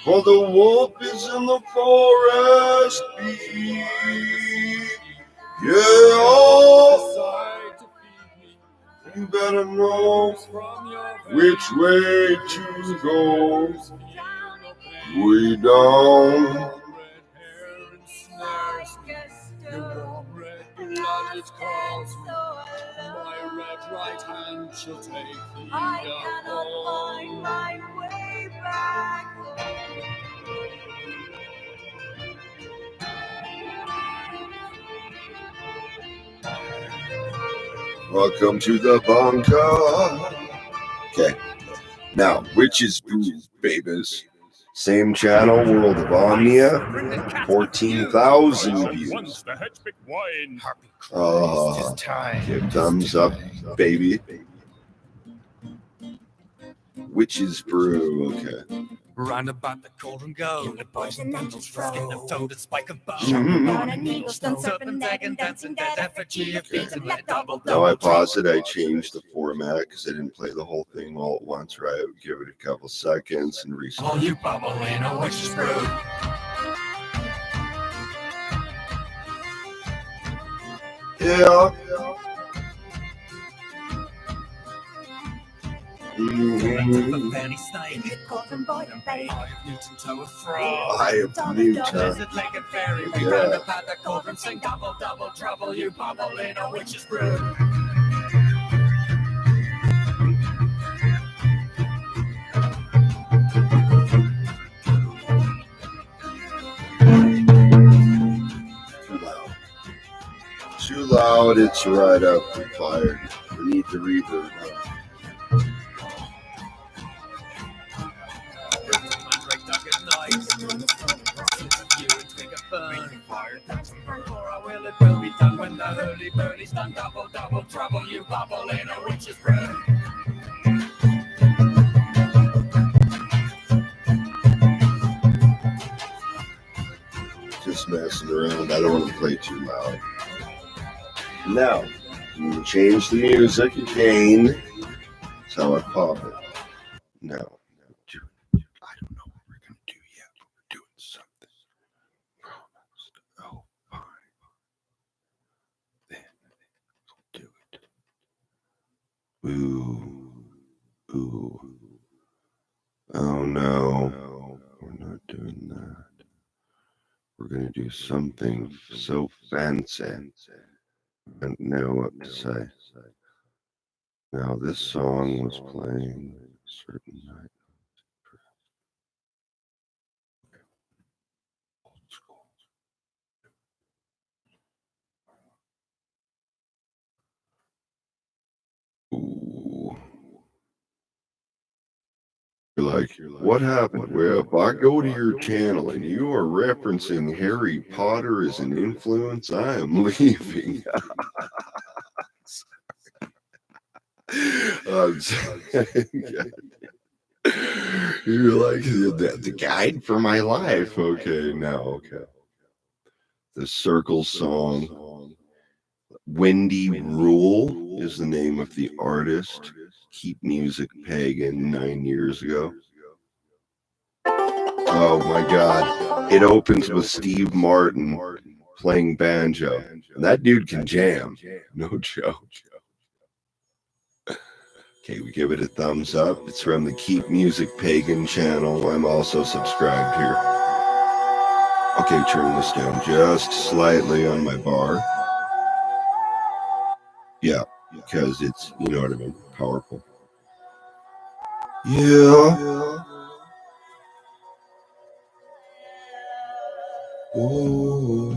for the wolf is in the forest bee. Yeah, you better know which way to go. Way down. My red right hand shall take thee. I cannot find my way back Welcome to the bunker. Okay, now Witches Brew, babies. Same channel, World of Omnia, 14,000 views. Give thumbs up, baby. Witches Brew, okay. Round about the cauldron go. the poison angels flow. Get the folded spike of bone. On an eagle stone, serpent dragon, dancing dead effigy of beats and let double. Now I paused it, I changed the format because I didn't play the whole thing all at once, right? I would give it a couple seconds and restart. All you bubble in a witch's brew. Yeah. Fanny snake. Coffin boy and babe. Eye of Newton, toe of frog. Eye of Newton. Lizard-legged fairy. We round about the cauldron, sing double, double trouble. You bubble in a witch's brew. Too loud, it's right up the fire. We need the reverb. It will be done when the hurly-burly's done. Double, double trouble. You bubble in a witch's brew. Just messing around. I don't want to play too loud. Now, I'm going to change the music again. That's how I pop it. Now, I don't know what we're going to do yet, but we're doing something. Promised. Oh, fine. Then we'll do it. Ooh. Oh, no. We're not doing that. We're going to do something so fancy. I don't know what to say. Now, this song was playing a certain night. Old school. Ooh. You're like, what happened? Well, if I go to your channel and you are referencing Harry Potter as an influence, I am leaving. I'm saying, you're like the guide for my life. Okay, now, okay. The Circle song, Wendy Rule is the name of the artist. Keep Music Pagan 9 years ago. Oh my God. It opens with Steve Martin playing banjo. And that dude can jam. No joke. Okay, we give it a thumbs up. It's from the Keep Music Pagan channel. I'm also subscribed here. Okay, turn this down just slightly on my bar. Yeah, because it's, you know what I mean, powerful. Yeah. Oh.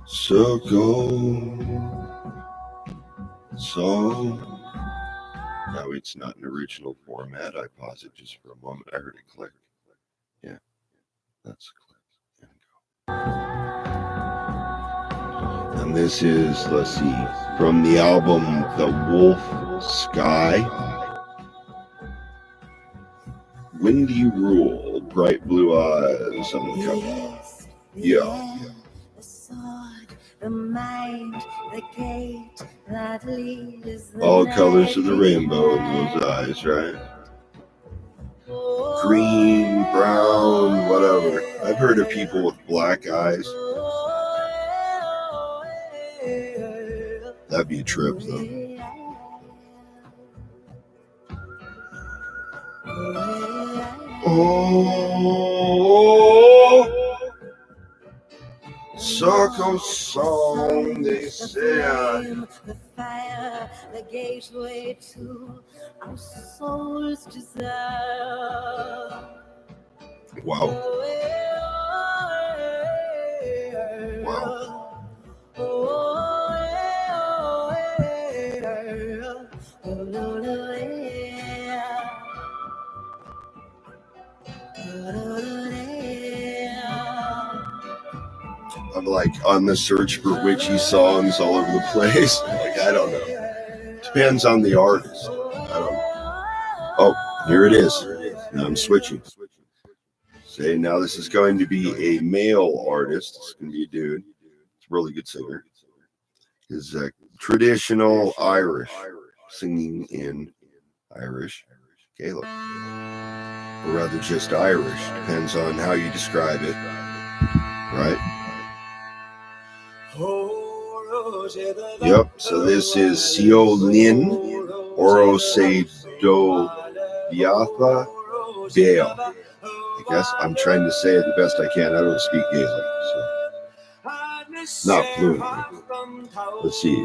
Circle song. No, it's not an original format. I pause it just for a moment. I heard it click. Yeah, that's click. And this is, let's see, from the album The Wolf Sky. Windy Rule, Bright Blue Eyes on the cover. Yeah. The sword, the mind, the gate that leads the all colors of the rainbow in those eyes, right? Green, brown, whatever. I've heard of people with black eyes. That'd be a trip, though. Oh, circle song, they say. The fire, the gateway to our soul's desire. Wow. Wow. I'm like on the search for witchy songs all over the place. Like, I don't know. Depends on the artist. I don't know. Oh, here it is. Now I'm switching. Say, now this is going to be a male artist. It's going to be a dude. It's a really good singer. Is traditional Irish, singing in Irish Gaelic. Or rather just Irish. Depends on how you describe it. Right? Yep, so this is Seo Lin, Oro Se Do Biatha Dale. I guess I'm trying to say it the best I can. I don't speak Gaelic, so not fluently. Let's see.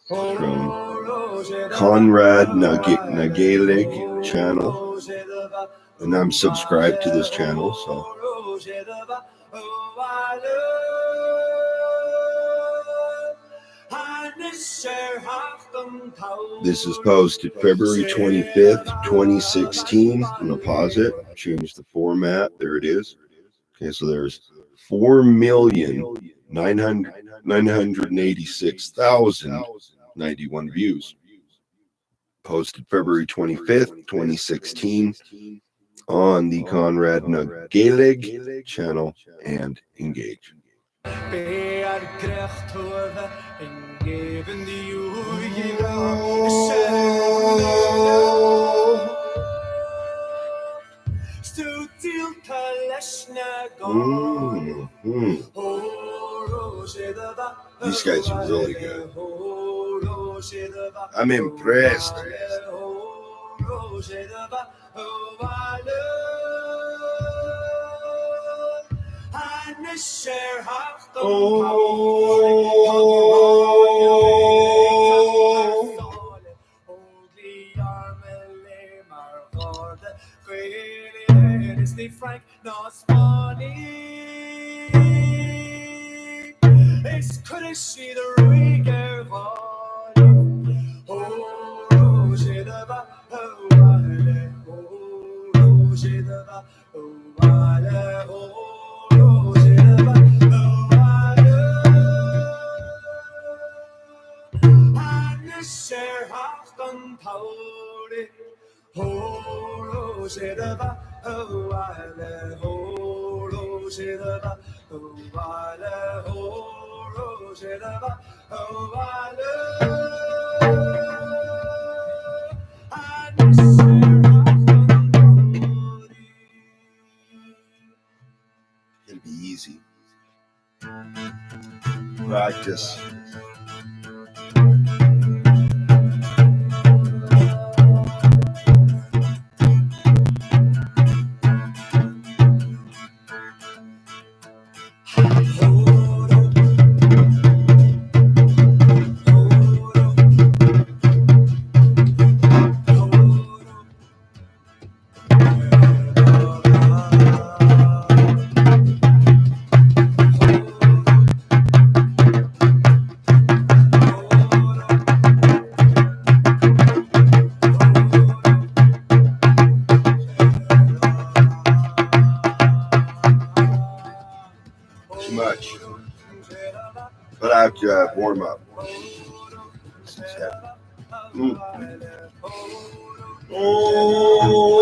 From Conrad Nagalig channel. And I'm subscribed to this channel, so. This is posted February 25th, 2016. I'm going to pause it, change the format. There it is. Okay, so there's 4,986,091 views. Posted February 25th, 2016 on the Conrad Nagalig channel and Engage. These guys are really good. I'm impressed. howdy, ho, say the ba, ho, wile, ho, say the ba, ho, wile, ho, say the ba, ho, wile. It'll be easy. Practice. Too much. But I have to warm up. This is heavy. Oh.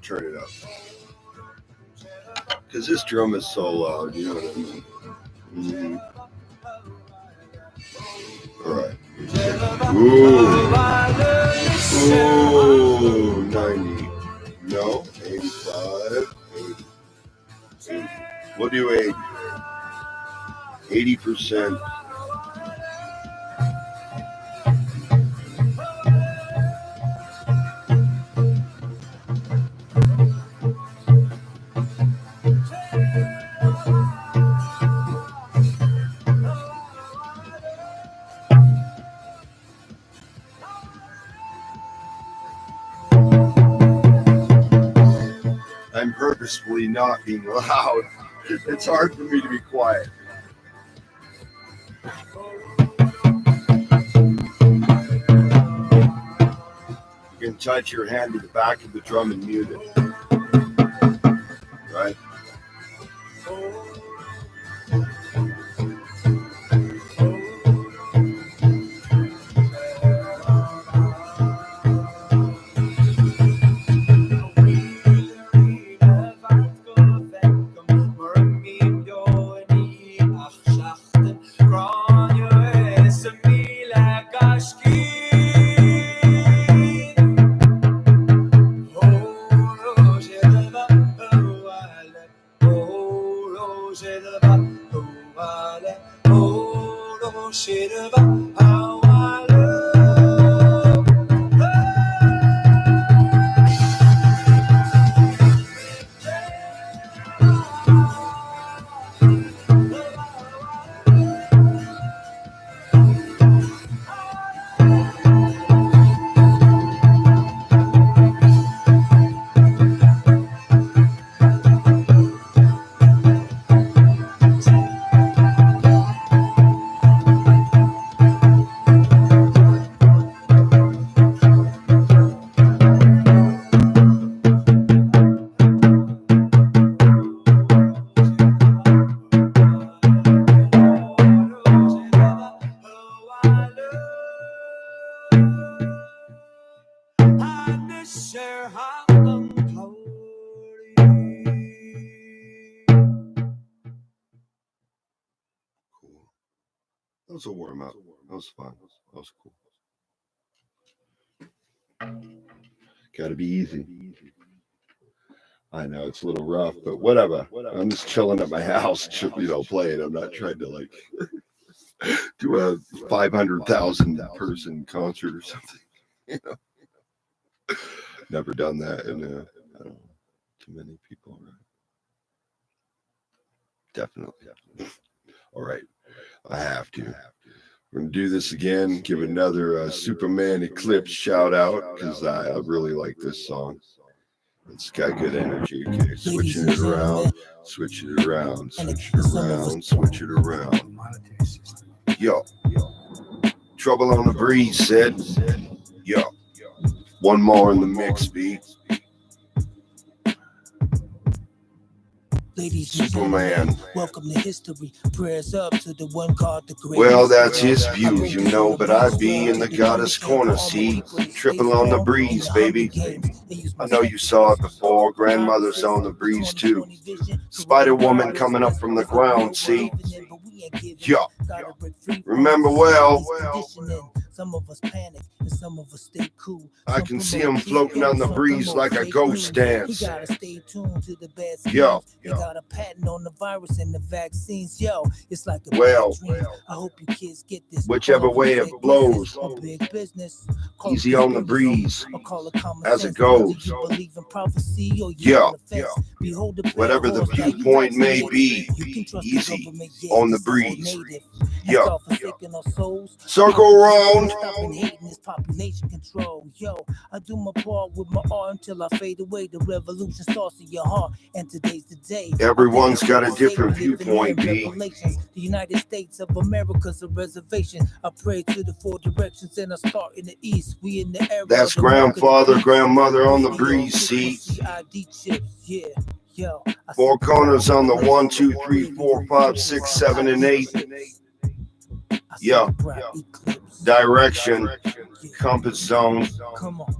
Turn it up. Because this drum is so loud, you know what I mean? Mm-hmm. All right. Ooh, 90. No, 85. 80. We'll do 80. 80%. I'm purposefully not being loud. It's hard for me to be quiet. You can touch your hand to the back of the drum and mute it. Right? That was a warm up. That was fun. That was cool. Gotta be easy. I know it's a little rough, but whatever. I'm just chilling at my house, playing. I'm not trying to like do a 500,000 person concert or something. Never done that in I don't know, too many people. Right? Definitely. All right. I have to. We're going to do this again. Give another Superman Eclipse shout out because I really like this song. It's got good energy. Okay, switching it around, switch it around, switch it around, switch it around. Yo. Trouble on the Breeze said. Yo. One more in the mix, B. Ladies and Superman. gentlemen, welcome to history. Prayers up to the one called the great. Well, that's his view, you know, but I'd be in the goddess corner, see, tripping on the breeze, baby. I know you saw it before, grandmother's on the breeze too. Spider-Woman coming up from the ground, see? Yeah, remember well. Some of us panic and some of us stay cool. I can see him floating on the breeze like a ghost dance. You gotta stay tuned to the bad schemes. Yo. They got a patent on the virus and the vaccines. Yo, it's like a Well, bad dream. I hope you kids get this. Whichever way it blows, Big business. easy on the breeze as it goes. Yeah, whatever the viewpoint may be, easy on the breeze. Yeah, circle around. Stopping hating is population control. Yo, I do my part with my art until I fade away. The revolution starts in your heart, and today's the day. Everyone's got a different viewpoint, B. The United States of America's a reservation. I pray to the four directions and I start in the east. We in the era. That's grandfather, grandmother on the breeze, see? Yeah. Yo, Four corners on the 1, 2, 3, 4, 5, 6, 7, and 8. Yeah. Direction, compass zone. Come on.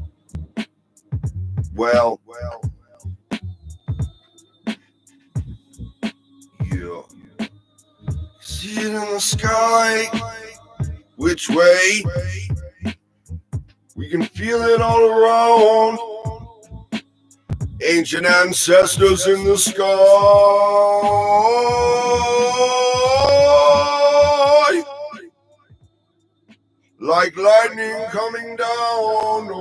Well, yeah. See it in the sky. Which way? We can feel it all around. Ancient ancestors in the sky. Like lightning coming down. Oh,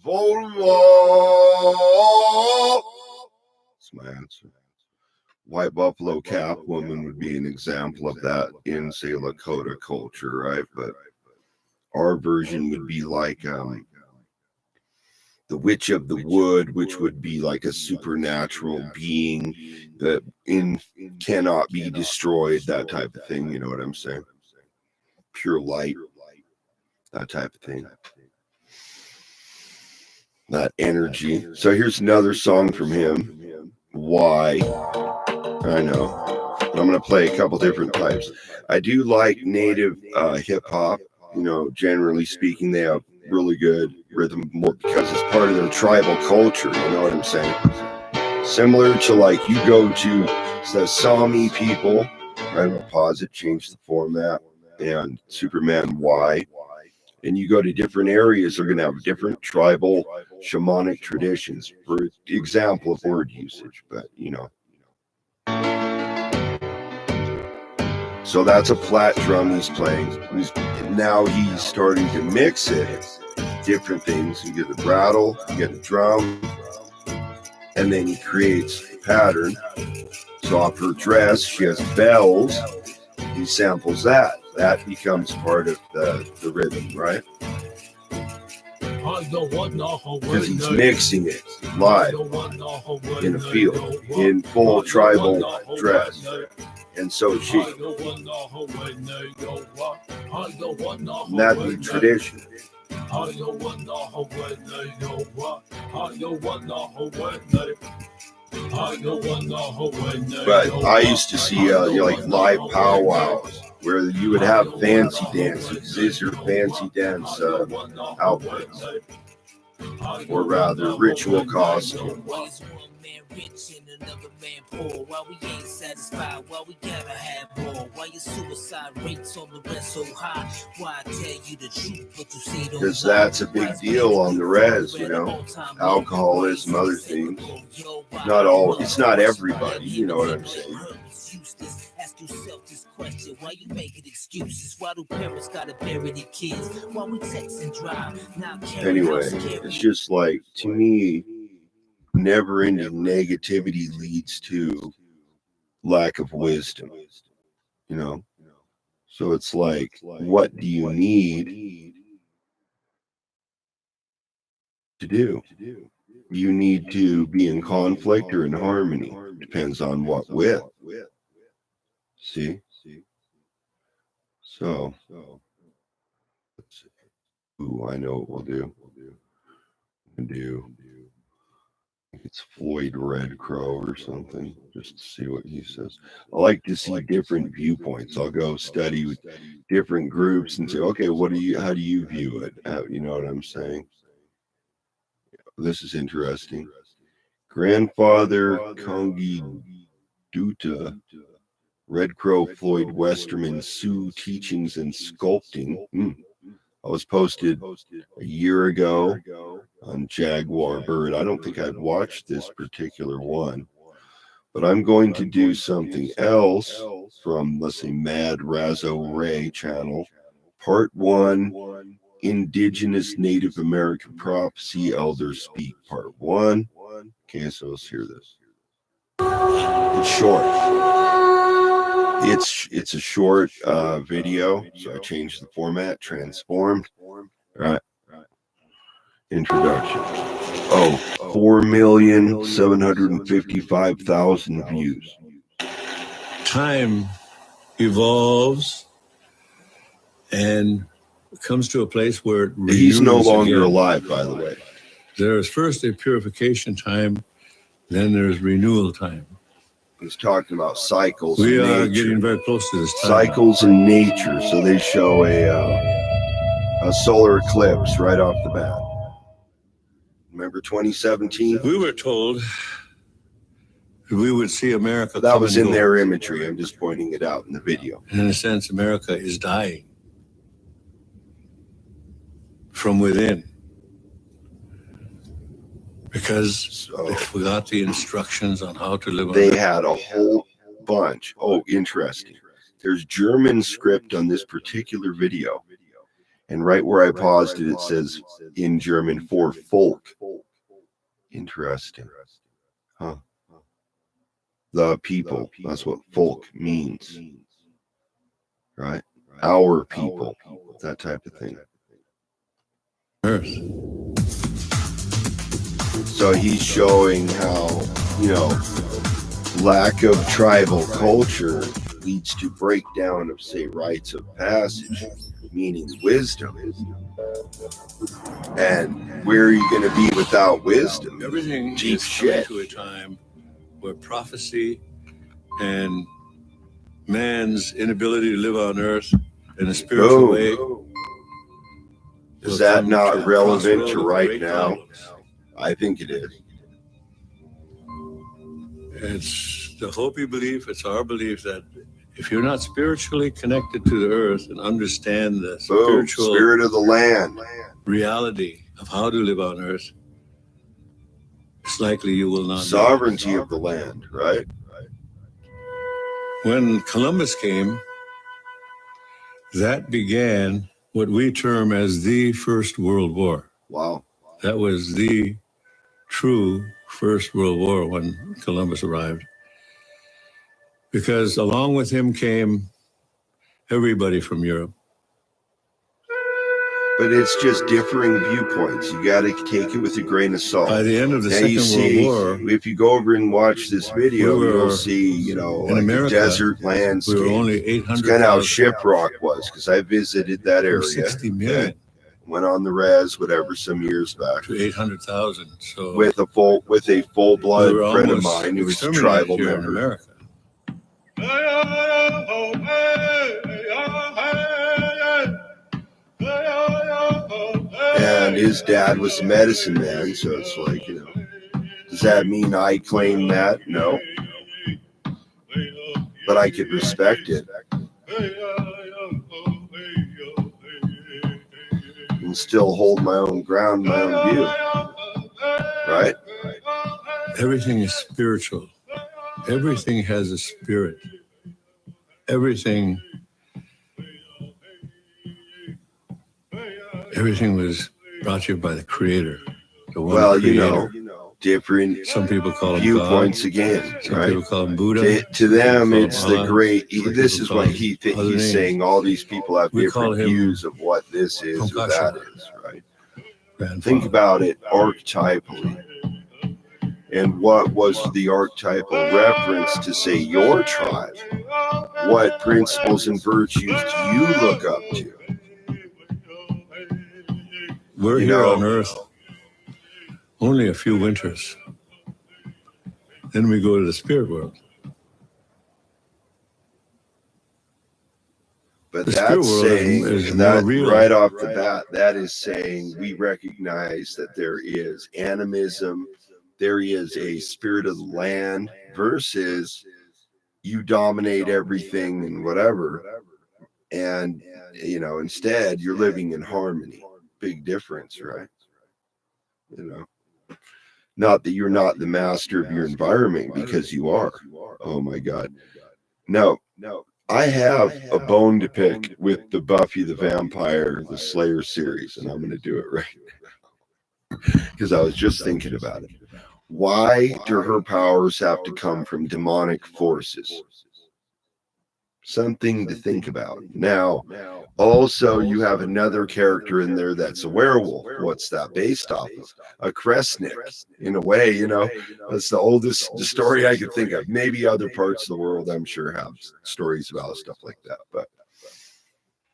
Volva. That's my answer. White buffalo cap woman would be an example of that in, say, Lakota culture, right? But our version would be like the witch of the wood, which would be like a supernatural being that cannot be destroyed, that type of thing. You know what I'm saying? Pure light, that type of thing. That energy. So here's another song from him. Why? I know. I'm going to play a couple different types. I do like native hip hop. You know, generally speaking, they have really good rhythm more because it's part of their tribal culture. You know what I'm saying? Similar to like you go to the Sami people. I'm going to pause it, change the format, and Superman Y. And you go to different areas, they're going to have different tribal shamanic traditions. For example of word usage, but you know. So that's a flat drum he's playing. Now he's starting to mix it. Different things. You get a rattle, you get a drum, and then he creates a pattern. So off her dress, she has bells. He samples that. That becomes part of the rhythm, right? Because he's mixing it live in a field, in full tribal dress. And so she. And that'd be tradition. But I used to see like live powwows where you would have fancy dances. These are fancy dance outfits, or rather ritual costumes. Rich and another man poor. Why we ain't satisfied? Why we gotta have more? Why your suicide rates on the rest so high? Why I tell you the truth, but you say don't. Because that's a big deal on the res, you know. Alcoholism, other things. Not all. It's not everybody. You know what I'm saying. Ask yourself this question: why you making excuses? Why do parents gotta bury their kids? Why we text and drive? Anyway, it's just like, to me, never-ending negativity leads to lack of wisdom, you know. So it's like, what do you need to do? You need to be in conflict or in harmony. Depends on what with. See? So let's see. Ooh, I know what we'll do. I think it's Floyd Red Crow or something, just to see what he says. I like to see different viewpoints. I'll go study with different groups and say, okay, how do you view it? You know what I'm saying? This is interesting. Grandfather Kongi Duta, Red Crow Floyd Westerman Sioux Teachings and Sculpting. I was posted a year ago on Jaguar Bird. I don't think I'd watched this particular one, but I'm going to do something else from, let's say, Mad Razzo Ray channel. Part 1, Indigenous Native American Prophecy, Elders Speak, Part 1. Okay, so let's hear this. It's short. It's a short video, so I changed the format, transformed. All right. Introduction. Oh, 4,755,000 views. Time evolves and comes to a place where it He's no longer again. alive, by the way. There is first a purification time, then there's renewal time. He's talking about cycles. We are getting very close to this time. Cycles in nature. So they show a solar eclipse right off the bat. Remember 2017? We were told we would see America. That was in their imagery. I'm just pointing it out in the video. And in a sense, America is dying from within. Because they forgot the instructions on how to live on They Earth. had a whole bunch. Oh, interesting. There's German script on this particular video. And right where I paused it, it says in German for folk. Interesting. Huh. The people. That's what folk means. Right? Our people. That type of thing. Earth. So he's showing how, lack of tribal culture leads to breakdown of, say, rites of passage, meaning wisdom. And where are you going to be without wisdom? Everything Deep is coming shit. to a time where prophecy and man's inability to live on Earth in a spiritual way. Is that not relevant to right now? I think it is. It's the Hopi belief, it's our belief that if you're not spiritually connected to the earth and understand the spiritual spirit of the land, reality of how to live on earth, it's likely you will not. Sovereignty of the land, right? When Columbus came, that began what we term as the First World War. Wow. That was the true First World War when Columbus arrived. Because along with him came everybody from Europe. But it's just differing viewpoints. You got to take it with a grain of salt. By the end of the Second World War, if you go over and watch this video, you'll see, in like America, a desert landscape. we were only 800,000. It's kind of how Shiprock was, because I visited that area. 60 million. Went on the res, whatever, some years back. To 800,000. So with a full blood friend of mine who was a tribal here member. In America. And his dad was a medicine man, so it's like, does that mean I claim that? No. But I could respect it. And still hold my own ground, my own view. Right? Everything is spiritual. Everything has a spirit. Everything was brought to you by the Creator. The one Creator. Different some people call him viewpoints God. Again. Some right? people call him Buddha. To them, it's Allah. the great. This is what he's he's saying. All these people have different views of what this is or that is. Right? Think about it archetypally. And what was the archetypal reference to, say, your tribe? What principles and virtues do you look up to? We're here on Earth only a few winters. Then we go to the spirit world. But The spirit that's world saying is that more real. right off the bat, that is saying we recognize that there is animism, there is a spirit of the land versus you dominate everything and whatever. And, you know, instead you're living in harmony. Big difference, right? You know, not that you're not the master of your environment, because you are. Oh my God. No, I have a bone to pick with the Buffy the Vampire, the Slayer series, and I'm going to do it right now because I was just thinking about it. Why do her powers have to come from demonic forces? Something to think about. Now, also, you have another character in there that's a werewolf. What's that based off of? A Kresnik, in a way, you know. That's the oldest story I could think of. Maybe other parts of the world, I'm sure, have stories about stuff like that. But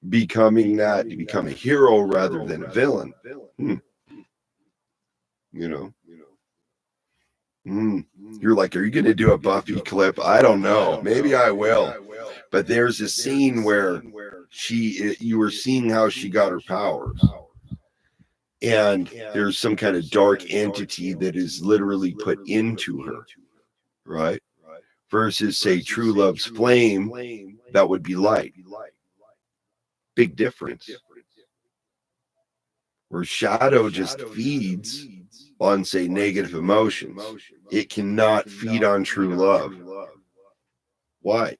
becoming that to become a hero rather than a villain, you know. You're like, are you going to do a Buffy clip? I don't know. Maybe I will. But there's a scene where you were seeing how she got her powers. And there's some kind of dark entity that is literally put into her, right? Versus, say, True Love's flame, that would be light. Big difference. Where shadow just feeds on, say, negative emotions. It cannot feed on true love. Why?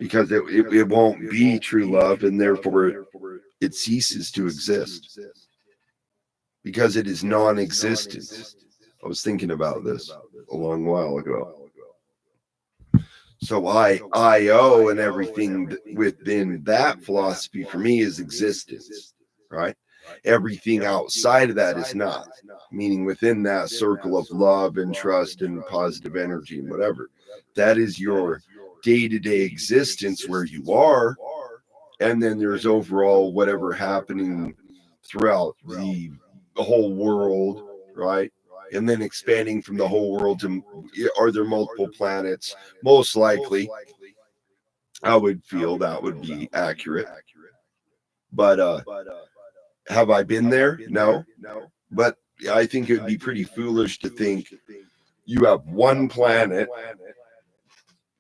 Because it won't be true love, and therefore it ceases to exist. Because it is non-existent. I was thinking about this a long while ago. So IO and everything within that philosophy for me is existence, right? Everything outside of that is not, meaning within that circle of love and trust and positive energy and whatever. That is your day-to-day existence where you are, and then there's overall whatever happening throughout the whole world, right? And then expanding from the whole world to, are there multiple planets? Most likely, I would feel that would be accurate. But have I been there? No. But I think it would be pretty foolish to think you have one planet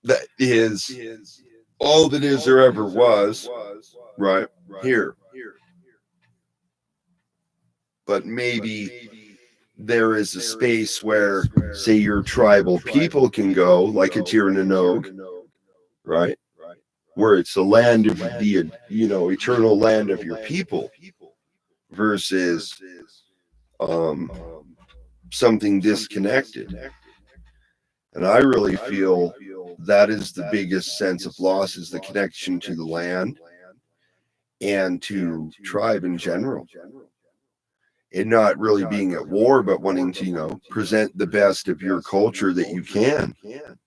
that is all that is there ever was, right here. But maybe there is a space where, say, your tribal people can go, like a Tirananog, right? Where it's the land of the, eternal land of your people, versus something disconnected. And I really feel that is the biggest sense of loss, is the connection to the land and to tribe in general. And not really being at war, but wanting to, present the best of your culture that you can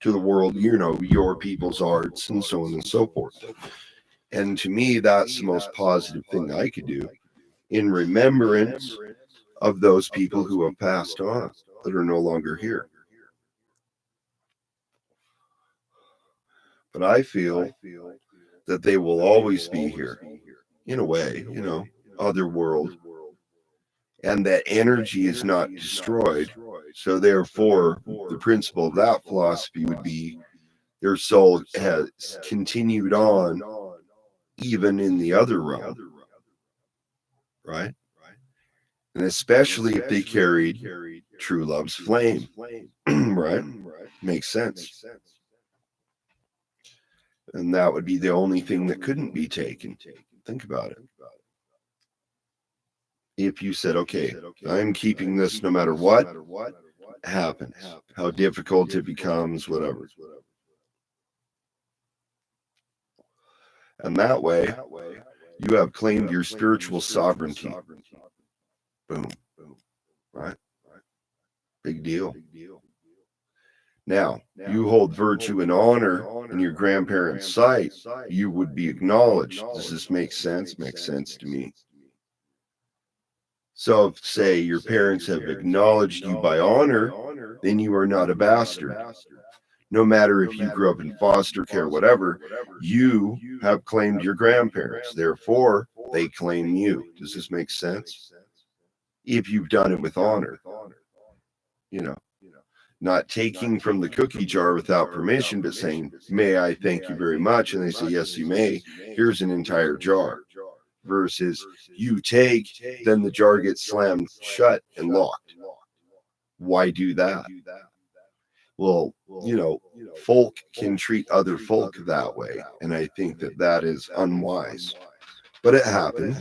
to the world, your people's arts and so on and so forth. And to me, that's the most positive thing I could do in remembrance of those people who have passed on, that are no longer here. But I feel that they will always be here, in a way, other world. And that energy is not destroyed. So therefore, the principle of that philosophy would be their soul has continued on even in the other realm, right? And especially if they carried true love's flame, right? Makes sense. And that would be the only thing that couldn't be taken. Think about it. If you said, okay, I'm keeping this no matter what happens, how difficult it becomes, whatever. And that way, you have claimed your spiritual sovereignty. Boom. Right? Big deal. Now, you hold virtue and honor in your grandparents' sight, you would be acknowledged. Does this make sense? Makes sense to me. So if, say, your parents have acknowledged you by honor, then you are not a bastard. No matter if you grew up in foster care, whatever, you have claimed your grandparents. Therefore, they claim you. Does this make sense? If you've done it with honor, you know, not taking from the cookie jar without permission, but saying, may I thank you very much? And they say, yes, you may. Here's an entire jar. Versus you take, then the jar gets slammed shut and locked. Why do that? Well, folk can treat other folk that way. And I think that that is unwise. But it happens,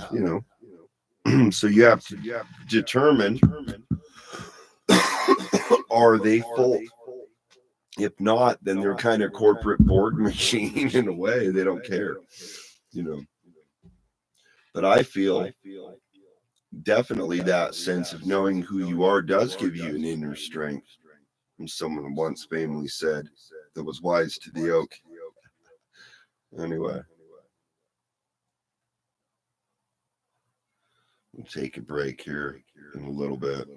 So you have to determine, are they folk? If not, then they're kind of corporate board machine in a way. They don't care, But I feel definitely that sense of knowing who you are does give you an inner strength. And someone once famously said that was wise to the oak. Anyway, we'll take a break here in a little bit.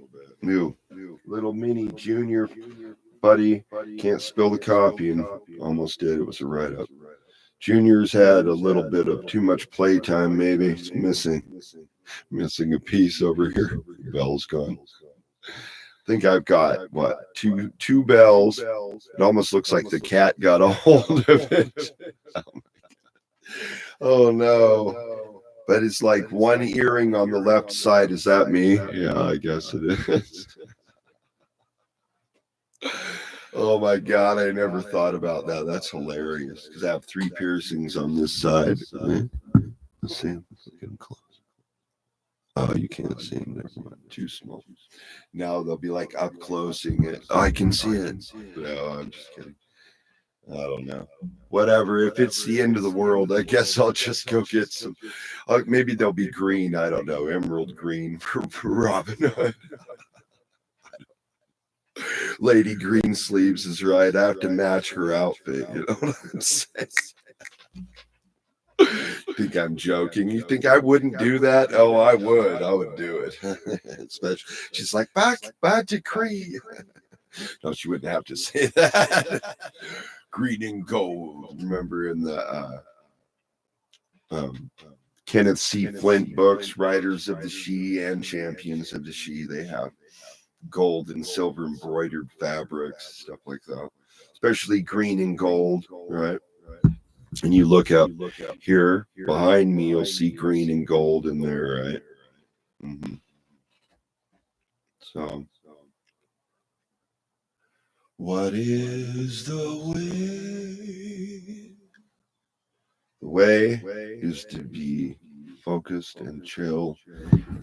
New little mini junior buddy can't spill the coffee and almost did. It was a write-up. Junior's had a little bit of too much playtime, maybe. It's missing a piece over here. Bell's gone. I think I've got two bells. It almost looks like the cat got a hold of it. Oh no. But it's like one earring on the left side. Is that me? Yeah, I guess it is. Oh my God, I never thought about that. That's hilarious because I have 3 piercings on this side. Let's see. Getting close. Oh, you can't see them. Never mind. Too small. Now they'll be like up closing it. Oh, I can see it. No, I'm just kidding. I don't know. Whatever. If it's the end of the world, I guess I'll just go get some. Maybe they'll be green. I don't know. Emerald green for Robin Hood. Lady Green Sleeves is right. I have to match her outfit. You know what I'm saying? You think I'm joking? You think I wouldn't do that? Oh, I would. I would do it. Especially, she's like, by decree. No, she wouldn't have to say that. Green and gold. Remember in the Kenneth C. Flint books, Riders of the She and Champions of the She, they have gold and silver embroidered fabrics, stuff like that. Especially green and gold, right? And you look up here behind me, you'll see green and gold in there, right? Mm-hmm. So, what is the way? The way is to be focused and chill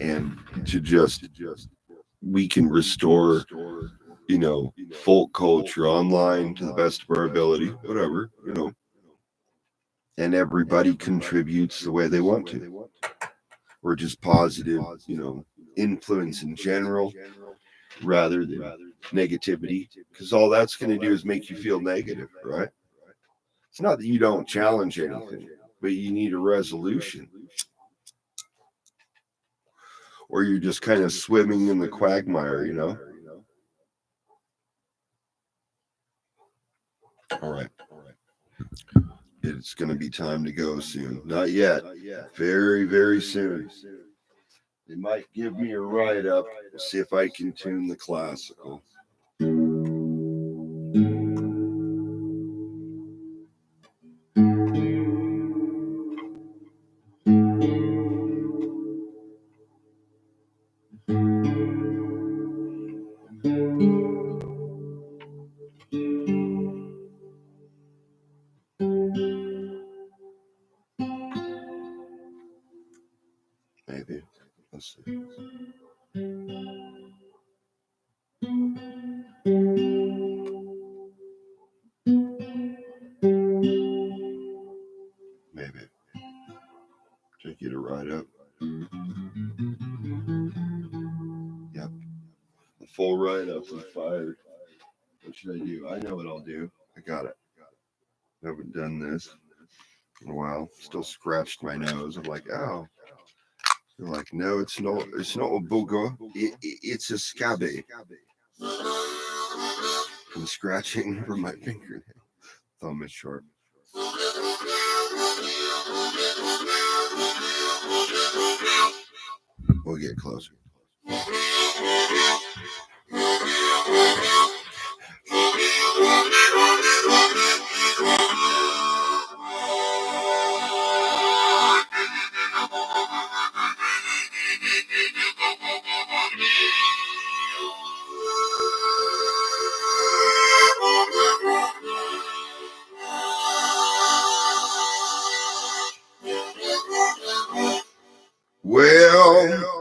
and to just, we can restore, folk culture online to the best of our ability, whatever, and everybody contributes the way they want to, or just positive, influence in general rather than negativity, because all that's going to do is make you feel negative, right? It's not that you don't challenge anything, but you need a resolution, or you're just kind of swimming in the quagmire, All right. It's going to be time to go soon. Not yet. Very, very soon. They might give me a write-up. We'll see if I can tune the classical. Maybe. Let's see. Maybe. Take you to write up. Yep. The full write up is fired. What should I do? I know what I'll do. I got it. I haven't done this in a while. Still scratched my nose. I'm like, oh. They're like, no, it's not a booger. It's a scabby. I'm scratching from my fingernail. Thumb is sharp. We'll get closer. Well,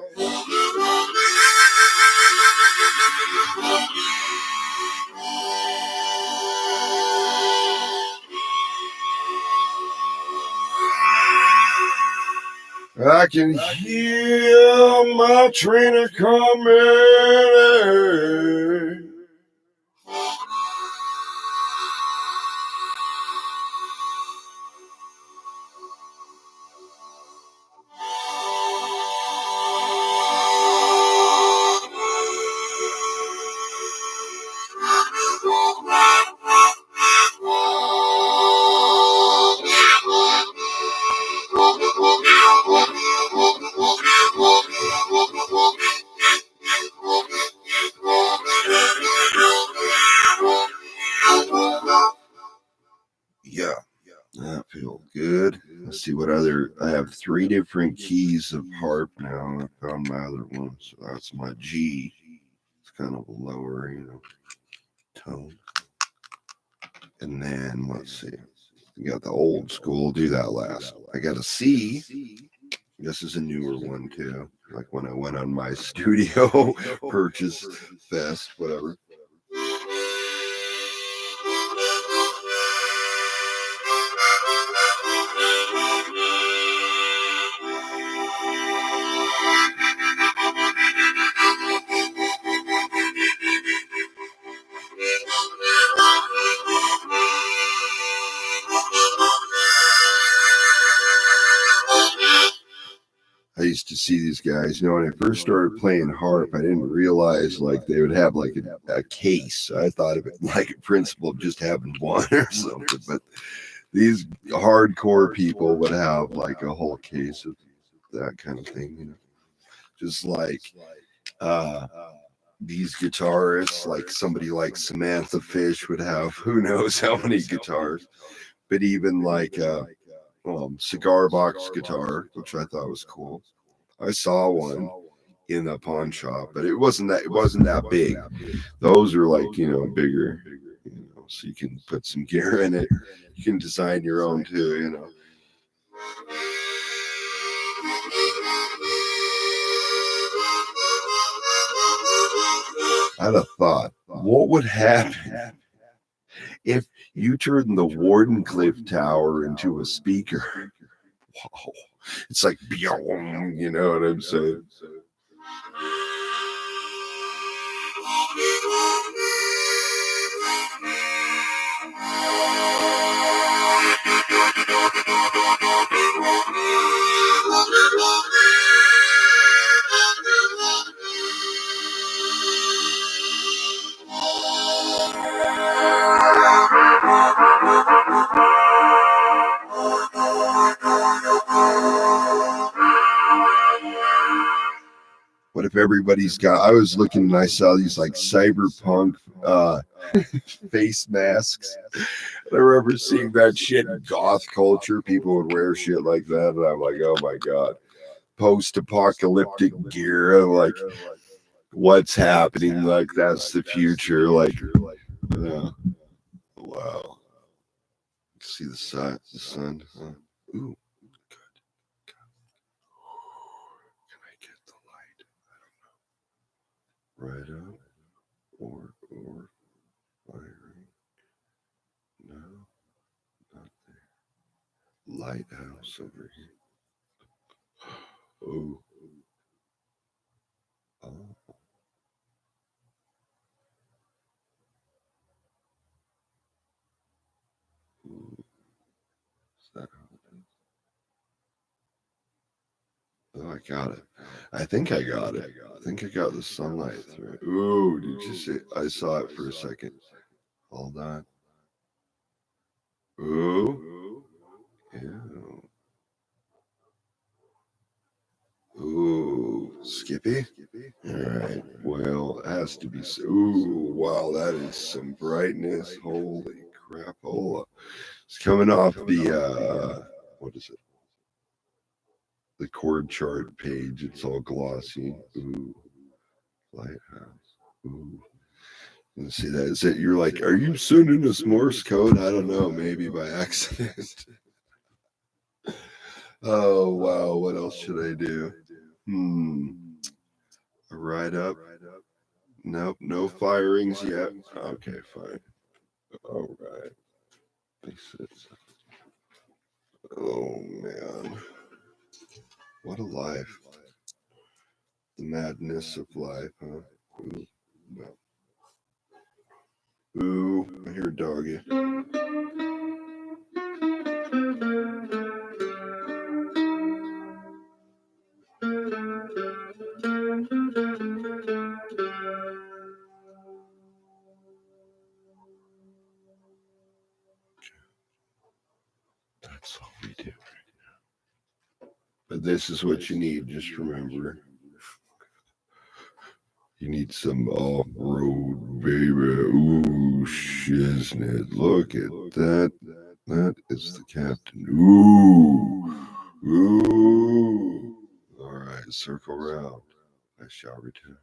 I can hear my trainer coming. Yeah, that feels good. Let's see what other. I have 3 different keys of harp now. I found my other one, so that's my G. It's kind of a lower, tone. And then let's see. You got the old school. Do that last. I got a C. This is a newer one too. Like when I went on my studio purchase fest, whatever. I used to see these guys, when I first started playing harp, I didn't realize like they would have like a case. I thought of it like a principle of just having one or something. But these hardcore people would have like a whole case of that kind of thing, just like these guitarists, like somebody like Samantha Fish would have who knows how many guitars, but even like cigar box guitar, which I thought was cool. I saw one in the pawn shop, but it wasn't that big. Those are like bigger, so you can put some gear in it. You can design your own too. I had a thought. What would happen if you turned the Wardenclyffe Tower into a speaker? Wow. It's like, you know what I'm saying? What if everybody's got? I was looking and I saw these like cyberpunk face masks. I remember seeing that shit in goth culture. People would wear shit like that, and I'm like, oh my god, post-apocalyptic gear. I'm like, what's happening? Like that's the future. Like, wow. See the sun. Huh? Ooh, can I get the light? Right up or firing? No, not there. Lighthouse over here. Oh, oh. Ooh. Is that how it is? I got it. I think I got it. I think I got the sunlight through. Ooh, did you see? I saw it for a second. Hold on. Ooh. Ew. Ooh, Skippy? All right. Well, it has to be. Ooh, wow, that is some brightness. Holy crapola. It's coming off the, what is it? The chord chart page. It's all glossy. Ooh, lighthouse. Ooh. You see that? Is it? You're like, are you sending us Morse code? I don't know. Maybe by accident. Oh, wow. What else should I do? A ride up? Nope. No firings yet. Okay, fine. All right. Oh, man. What a life. The madness of life, huh? Ooh. Well. Ooh, I hear a doggy. That's all we do right now. But this is what you need, just remember. You need some off-road, baby. Ooh, shiznit. Look at that. That is the captain. Ooh. Ooh. All right, circle round. I shall return.